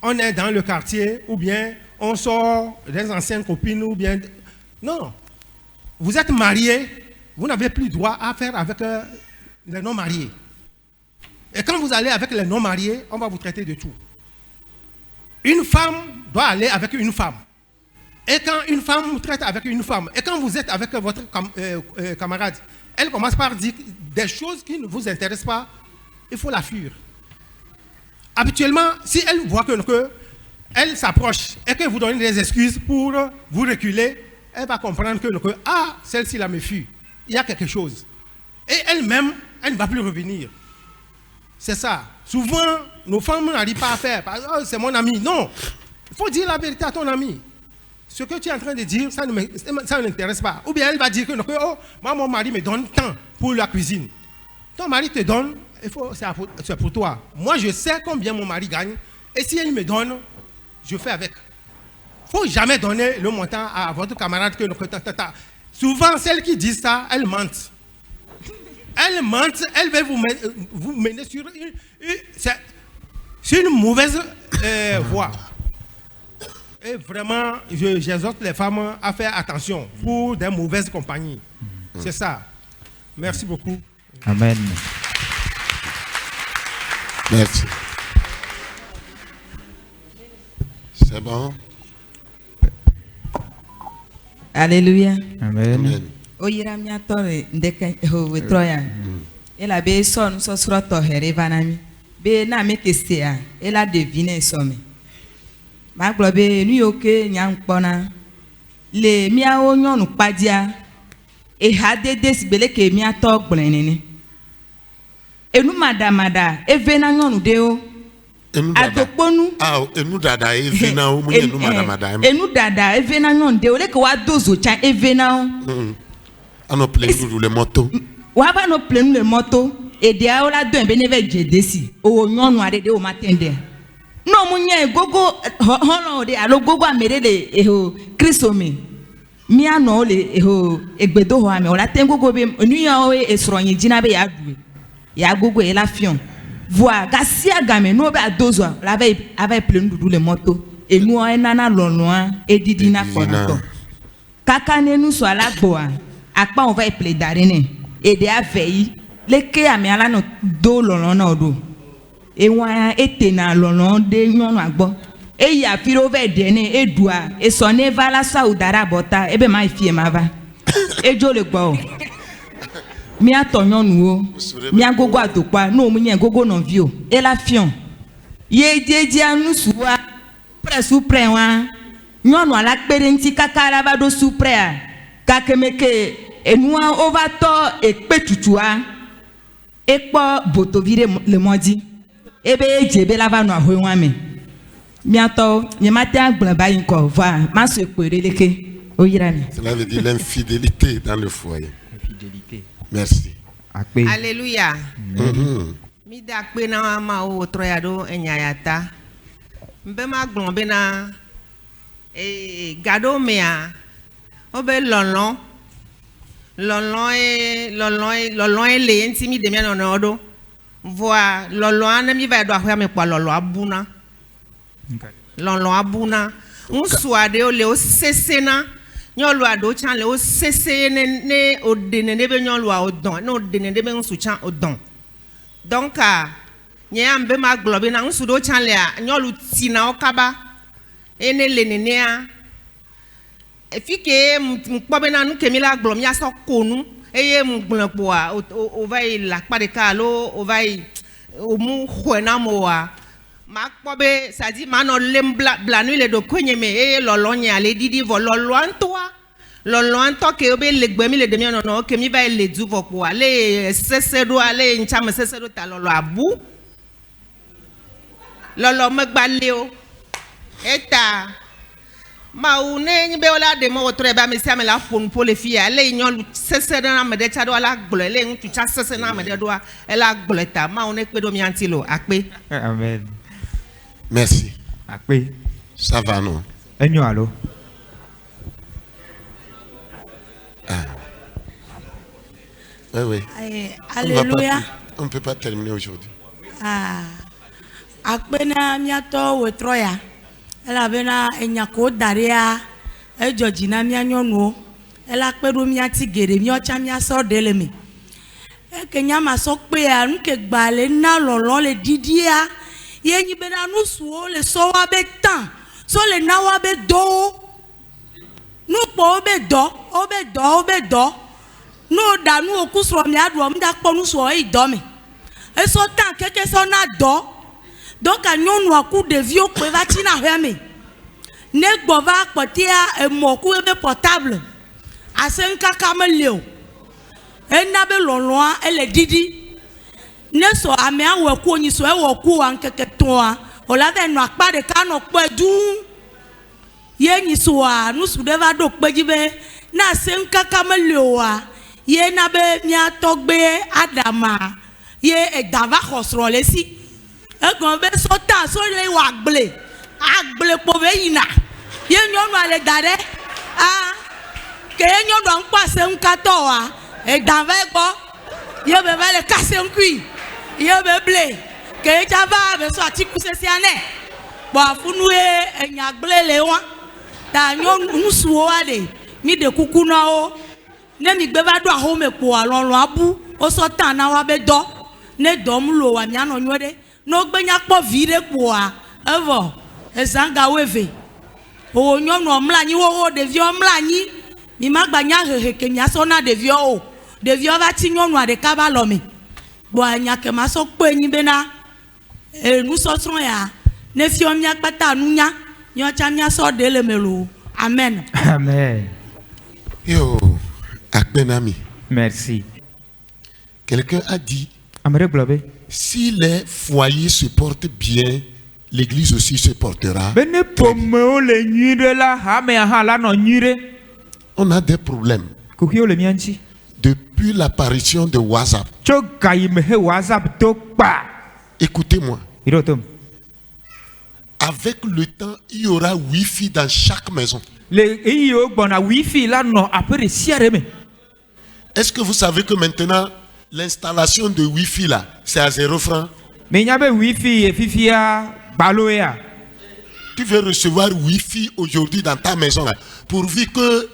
On est dans le quartier, ou bien on sort des anciennes copines, ou bien... Non. Vous êtes marié, vous n'avez plus droit à faire avec les non-mariés. Et quand vous allez avec les non-mariés, on va vous traiter de tout. Une femme doit aller avec une femme. Et quand une femme vous traite avec une femme, et quand vous êtes avec votre camarade, elle commence par dire des choses qui ne vous intéressent pas, il faut la fuir. Habituellement, si elle voit que elle s'approche et que vous donnez des excuses pour vous reculer, elle va comprendre que ah, celle-ci là me fuit. Il y a quelque chose. Et elle-même, elle ne va plus revenir. C'est ça. Souvent, nos femmes n'arrivent pas à faire. Oh, c'est mon ami. Non. Il faut dire la vérité à ton ami. Ce que tu es en train de dire, ça ne l'intéresse pas. Ou bien elle va dire que oh, moi, mon mari me donne tant pour la cuisine. Ton mari te donne, c'est pour toi. Moi, je sais combien mon mari gagne. Et si elle me donne, je fais avec. Il ne faut jamais donner le montant à votre camarade. Souvent, celles qui disent ça, elles mentent. Elles mentent, elles veulent vous mener sur une mauvaise voie. Et vraiment, j'exhorte les femmes à faire attention pour des mauvaises compagnies. C'est ça. Merci beaucoup. Amen. Merci. C'est bon. Alléluia. Amen. Oyira miatore ndeke ho Troya. Ela be son so sroto herevanami. Be na mekestea. Ela devine some. Ma globe nu yoke nyankpona. Le mia o nyonu padia. E hadede sibele ke mia to gblenene. Enu madamada evena nyonu deo. Adokponu. Ah, enu dada evena o munye enu madamada. Enu dada evena nyonu deo le ke wa dozo cha evena o. On plein le moto. Waba no plein le moto. Et dia o la do beneve jedesi. O nyonu adede o matende. No munye gogo hono de alo gogo amere le eho Kristomi. Mia no le eho egbedo ho ame o la ten gogo be nu ya o esronyi jina be ya du. Ya gogo e la fion. Voi gasia game no be adozo la ve ave plein dudu le moto. E nu o nana lonloa e didina fonato. Kaka ne nu so ala gboa. Akpa on va epele darene. E de avei leke ame ala no do lonlon na odo. E wa etena lonlon de nyonu agbo. E ya firo ve dene e dua e so ne vala sa udara bota e be ma fie mava. E jo le gbo. Mi ato nyonu o. Mi agogo atokwa no munye gogo non vio. E la fion. Ye jeje anu suwa presu prewa. Nyonu ala kpere nti kakara ba do suprea. Kakemeke enua ovato ekpetutua. Ekpo botovire le modi. Ebe jebe la va no ahwenwame. Miato nyemate agble ba yinko va ma se kwereleke oyirami. Cela veut dire l'infidélité dans le foyer. Infidélité. Merci. Alléluia. Mi da pe na ma o Troya do enyayata. Mbe ma glombe na gado mea. Obe lonlon le ntimi de mia no odo. Voi lolo mi va do ahwa me kwa lolo abuna. Lolo abuna. Un suade o le o sesena. Nyolo ado chan le o sese ne o dene ne be nyolo a odon. No dene de be nsu chan odon. Donc nye ambe ma globe na nsu do chan le a nyolo tina okaba. Ene le nenea. Efike mkpobe na nu kemila glom ya so konu. Eye mgbonpoa o vai la pare kalo o vai o mu khona moa ma kpobe ça dit mano lembla blanu le do konyeme eye lolonya le didi vo loloantoa loloanto ke obe legbemi le demi no ke mi vai le du vo poa le sesedo ale ncham sesedo ta lolo abu lolo megbaleo eta ma une be ola de mo tre ba me sia me la fon pour les filles le nyon sese na me de chado ala gble le ntu cha sese na me de do ela gbleta ma une pe do mi antilo akpe. Amen. Merci. Akpe. Ça va non? Enyo allo. Ah. Oui. Alléluia. On ne peut pas terminer aujourd'hui. Ah. Akpe na miato we Troya. Elle avait na enyako daria e Georgina mia nyonu elle a kpedo mia tigere mi ocha mia so delemi eke nyama sokpe ya nuke gbale na lolo le didia ye nyi bena nu suo le so wa be tan so le na wa be do nu po be do no da nu oku so mi adu o mi da po nu so e do mi e so tan keke so na do donc anyonu aku devi o pe va ti na hwe mi ne gbo va potia e mo ku e be portable asen kaka me leo ena be loloa ele didi ne so ame awe ku onyi so e wo ku an keke ton a o la ve no apa de ka no pe du ye nyi so a nu su de va do pe jibe na asen kaka me leo a ye na be mia togbe adama ye e dava khosro le si e gon be so ta so le wa agble po be yina ye nyonu ale dare ah ke nyonu an pase nkato wa e dan ve gbo ye be le kase nkui ye be ble ke java be so atiku sesi ane bo afunu e nyagble le wa ta nyonu nsuo ade mi de kuku na o ne mi gbe ba do ahome po alonlo abu o so tan na wa be do ne do mu lo wa mi ano nwede no gbe nya po vire po a evo ezanga weve o nyonu omlanyi wo devi omlanyi mi magba nya hehe ke mi aso na devi o devi o va ti nyonu ade ka ba lo mi bo anya ke ma so pe yin be na nu so tron ya ne fi o mi apata nu nya nyo cha mi aso de le melo amen Amen. Yo, Akbenami. Merci. Quelqu'un a dit, si les foyers se portent bien, l'église aussi se portera. On a des problèmes. Depuis l'apparition de WhatsApp. Écoutez-moi. Avec le temps, il y aura Wi-Fi dans chaque maison. Est-ce que vous savez que maintenant, l'installation de Wi-Fi là, c'est à 0 francs? Tu veux recevoir Wi-Fi aujourd'hui dans ta maison là, pourvu que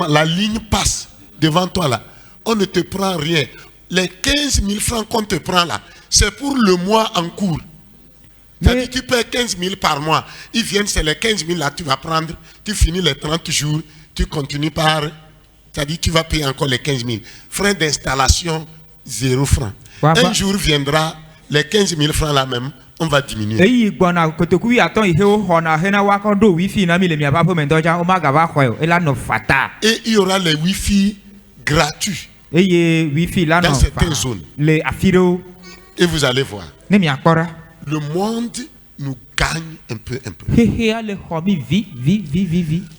la ligne passe devant toi là, on ne te prend rien. Les 15 000 francs qu'on te prend là, c'est pour le mois en cours. C'est-à-dire tu payes 15 000 par mois. Ils viennent, c'est les 15 000 là, tu vas prendre, tu finis les 30 jours, tu continues par... C'est-à-dire tu vas payer encore les 15 000. Frais d'installation, 0 francs. Un jour viendra, les 15 000 francs là même, on va diminuer. Et il y aura les Wi-Fi gratuits dans certaines zones. Et vous allez voir. Le monde nous gagne un peu.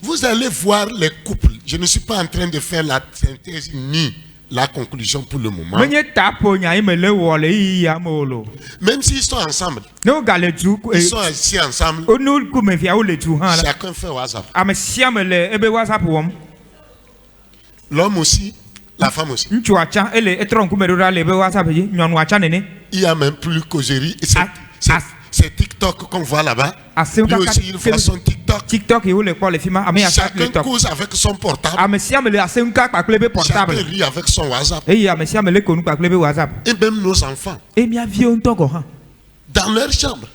Vous allez voir les couples. Je ne suis pas en train de faire la synthèse ni la conclusion pour le moment. Même s'ils sont ensemble, ils sont assis ensemble, chacun fait WhatsApp. L'homme aussi, la femme aussi. Il y a même plus causerie. C'est TikTok qu'on voit là-bas. Lui aussi, il voit son TikTok. Chacun cause avec son portable. Chacun rit avec son WhatsApp. Et même nos enfants. Dans leur chambre.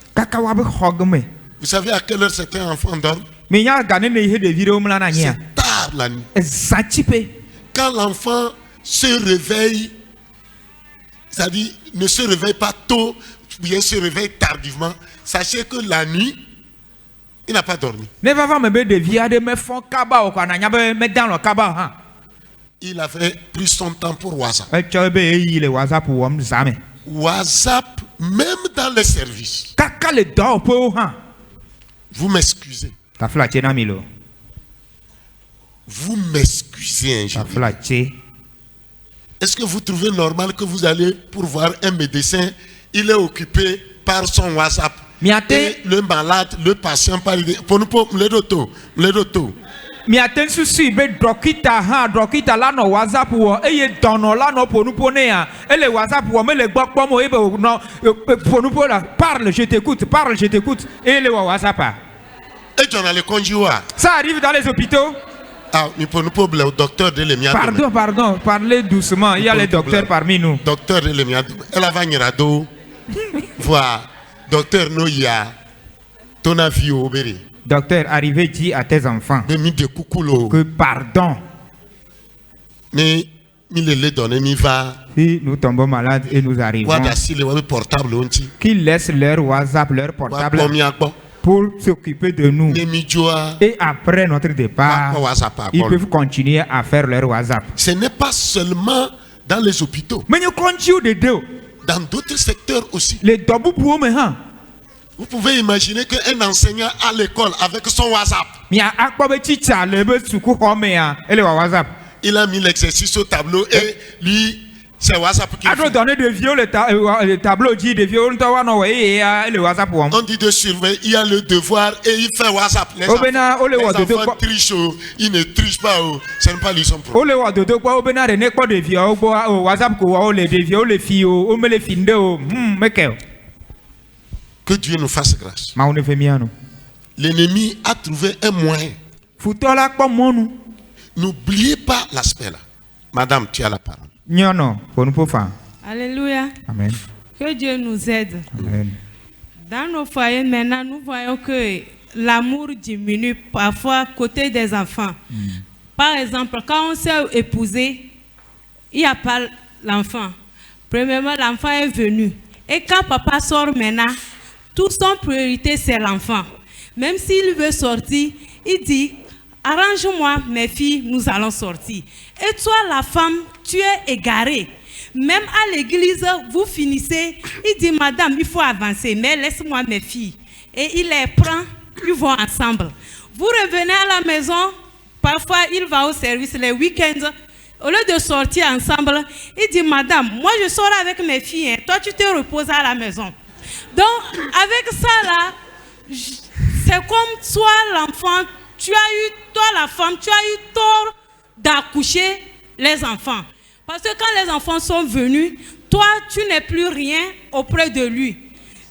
Vous savez à quelle heure certains enfants dorment? C'est tard la nuit. Quand l'enfant se réveille, c'est-à-dire ne se réveille pas tôt, bien se réveille tardivement, sachez que la nuit, il n'a pas dormi. Il avait pris son temps pour WhatsApp. WhatsApp, même dans les services. Vous m'excusez. Vous m'excusez, est-ce que vous trouvez normal que vous allez pour voir un médecin, il est occupé par son WhatsApp. Et le malade, le patient par le doto. Miaten susi be dokita la no WhatsApp wo eye dono la no ponupone a ele WhatsApp wo me le gbokpo mo ebe no ponupo la parle je t'écoute et le WhatsApp. Et tu as les conjoints. Ça arrive dans les hôpitaux. Ah, nous pouvons le docteur de l'Emia. Pardon, parlez doucement. Il y a les docteurs parmi nous. Docteur de l'Emia. Elle va venir à dos. Voilà. Docteur Noya. Ton avis au Béré. Docteur, arrivez, dis à tes enfants que pardon. Mais il les donne, il va. Si nous tombons malades et nous arrivons, qu'ils laissent leur WhatsApp, leur portable pour s'occuper de nous. Et après notre départ, ils peuvent continuer à faire leur WhatsApp. Ce n'est pas seulement dans les hôpitaux. Mais nous continuons de deux. Dans d'autres secteurs aussi. Les doubles pour moi. Vous pouvez imaginer qu'un enseignant à l'école avec son WhatsApp. Il a mis l'exercice au tableau et lui, c'est WhatsApp qui fait. Donner de vieux, le tableau dit de vieux, le WhatsApp. On dit de surveiller, il y a le devoir et il fait WhatsApp. Les enfants trichent, ils ne trichent pas, ce n'est pas lui son problème. Que Dieu nous fasse grâce. L'ennemi a trouvé un moyen. N'oubliez pas l'aspect là. Madame, tu as la parole. Alléluia. Amen. Que Dieu nous aide. Amen. Dans nos foyers, maintenant, nous voyons que l'amour diminue parfois côté des enfants. Par exemple, quand on s'est épousé, il n'y a pas l'enfant. Premièrement, l'enfant est venu. Et quand papa sort maintenant, toute son priorité, c'est l'enfant. Même s'il veut sortir, il dit, arrange-moi, mes filles, nous allons sortir. Et toi, la femme, tu es égarée. Même à l'église, vous finissez, il dit, madame, il faut avancer, mais laisse-moi mes filles. Et il les prend, ils vont ensemble. Vous revenez à la maison, parfois il va au service les week-ends. Au lieu de sortir ensemble, il dit, madame, moi je sors avec mes filles, toi tu te reposes à la maison. Donc, avec ça là, c'est comme toi l'enfant, toi la femme, tu as eu tort d'accoucher les enfants. Parce que quand les enfants sont venus, toi tu n'es plus rien auprès de lui.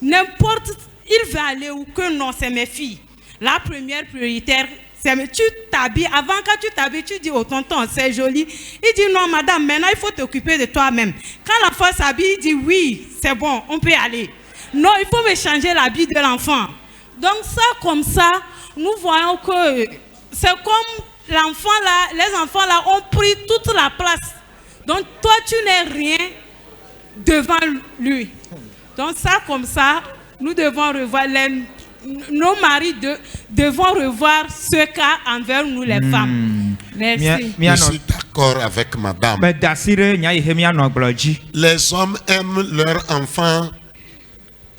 N'importe, il va aller où que non, c'est mes filles. La première prioritaire, c'est tu t'habilles. Avant quand tu t'habilles, tu dis au tonton, c'est joli. Il dit non madame, maintenant il faut t'occuper de toi-même. Quand l'enfant s'habille, il dit oui, c'est bon, on peut aller. Non, il faut me changer l'habit de l'enfant. Donc ça, comme ça, nous voyons que c'est comme l'enfant là, les enfants là ont pris toute la place. Donc toi, tu n'es rien devant lui. Donc ça, comme ça, nous devons revoir, nos maris devons revoir ce cas envers nous les femmes. Merci. Je suis d'accord avec madame. Les hommes aiment leurs enfants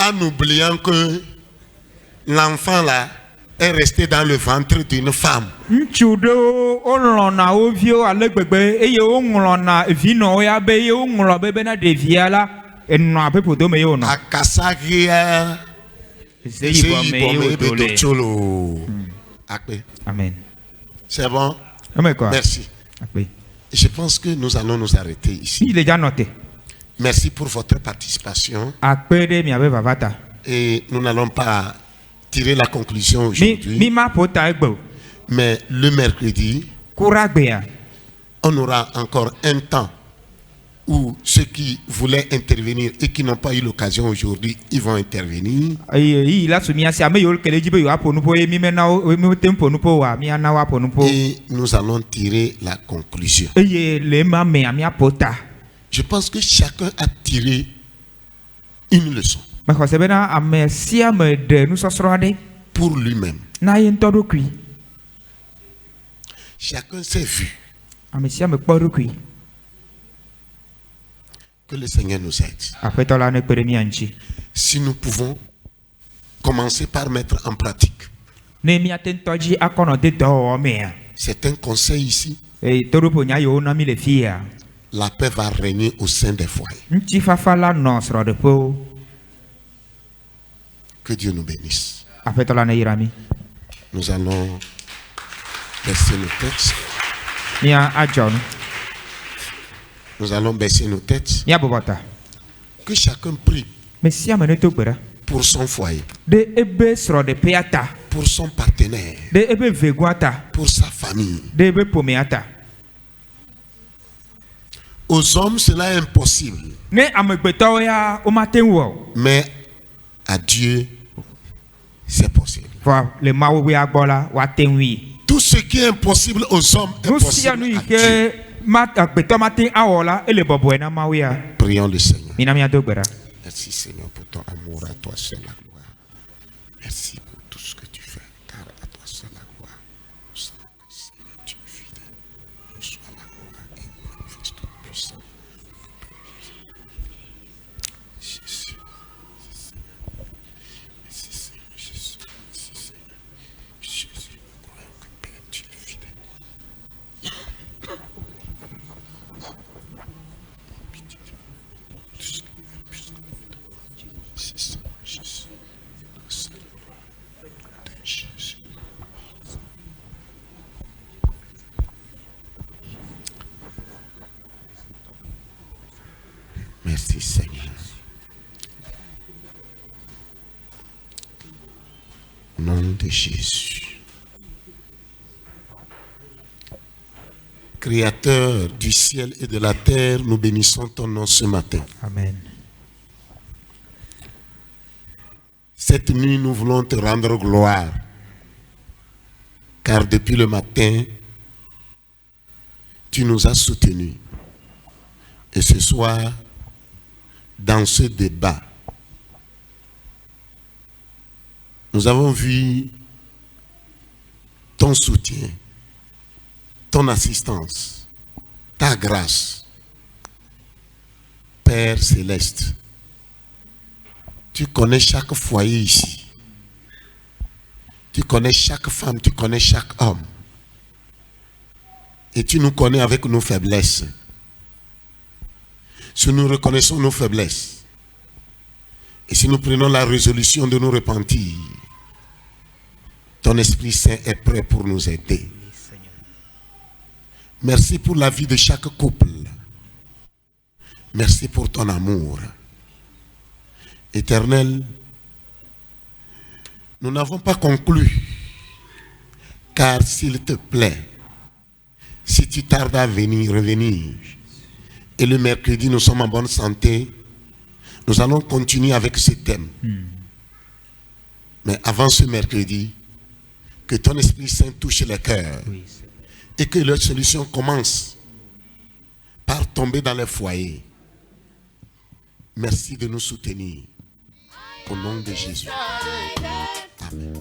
en oubliant que l'enfant là est resté dans le ventre d'une femme. Amen. C'est bon? Merci. Je pense que nous allons nous arrêter ici. Il est déjà noté. Merci pour votre participation. Et nous n'allons pas tirer la conclusion aujourd'hui. Mais le mercredi, on aura encore un temps où ceux qui voulaient intervenir et qui n'ont pas eu l'occasion aujourd'hui, ils vont intervenir. Et nous allons tirer la conclusion. Je pense que chacun a tiré une leçon pour lui-même. Chacun s'est vu. Que le Seigneur nous aide. Si nous pouvons commencer par mettre en pratique. C'est un conseil ici. La paix va régner au sein des foyers. Que Dieu nous bénisse. Nous allons baisser nos têtes. Nous allons baisser nos têtes. Que chacun prie pour son foyer. pour son partenaire, pour sa famille. Aux hommes, cela est impossible. Mais à Dieu, c'est possible. Tout ce qui est impossible aux hommes est possible à Dieu. Prions le Seigneur. Merci Seigneur pour ton amour, à toi seul la gloire. Merci pour tout ce que tu fais, car à toi seul la gloire. Nous savons que Seigneur, tu es fidèle. Nous sois la gloire et manifeste ton puissance. Jésus. Merci Seigneur. Jésus. Merci Seigneur. Jésus, nous croyons que Père, tu es fidèle. Merci Seigneur. Au nom de Jésus. Créateur du ciel et de la terre, nous bénissons ton nom ce matin. Amen. Cette nuit, nous voulons te rendre gloire. Car depuis le matin, tu nous as soutenus. Et ce soir, dans ce débat, nous avons vu ton soutien, ton assistance, ta grâce. Père céleste, tu connais chaque foyer ici. Tu connais chaque femme, tu connais chaque homme. Et tu nous connais avec nos faiblesses. Si nous reconnaissons nos faiblesses, et si nous prenons la résolution de nous repentir, ton Esprit Saint est prêt pour nous aider. Merci pour la vie de chaque couple. Merci pour ton amour. Éternel, nous n'avons pas conclu, car s'il te plaît, si tu tardes à revenir, et le mercredi nous sommes en bonne santé, nous allons continuer avec ce thème. Mais avant ce mercredi, que ton Esprit Saint touche les cœurs et que leur solution commence par tomber dans les foyers. Merci de nous soutenir. Au nom de Jésus. Amen.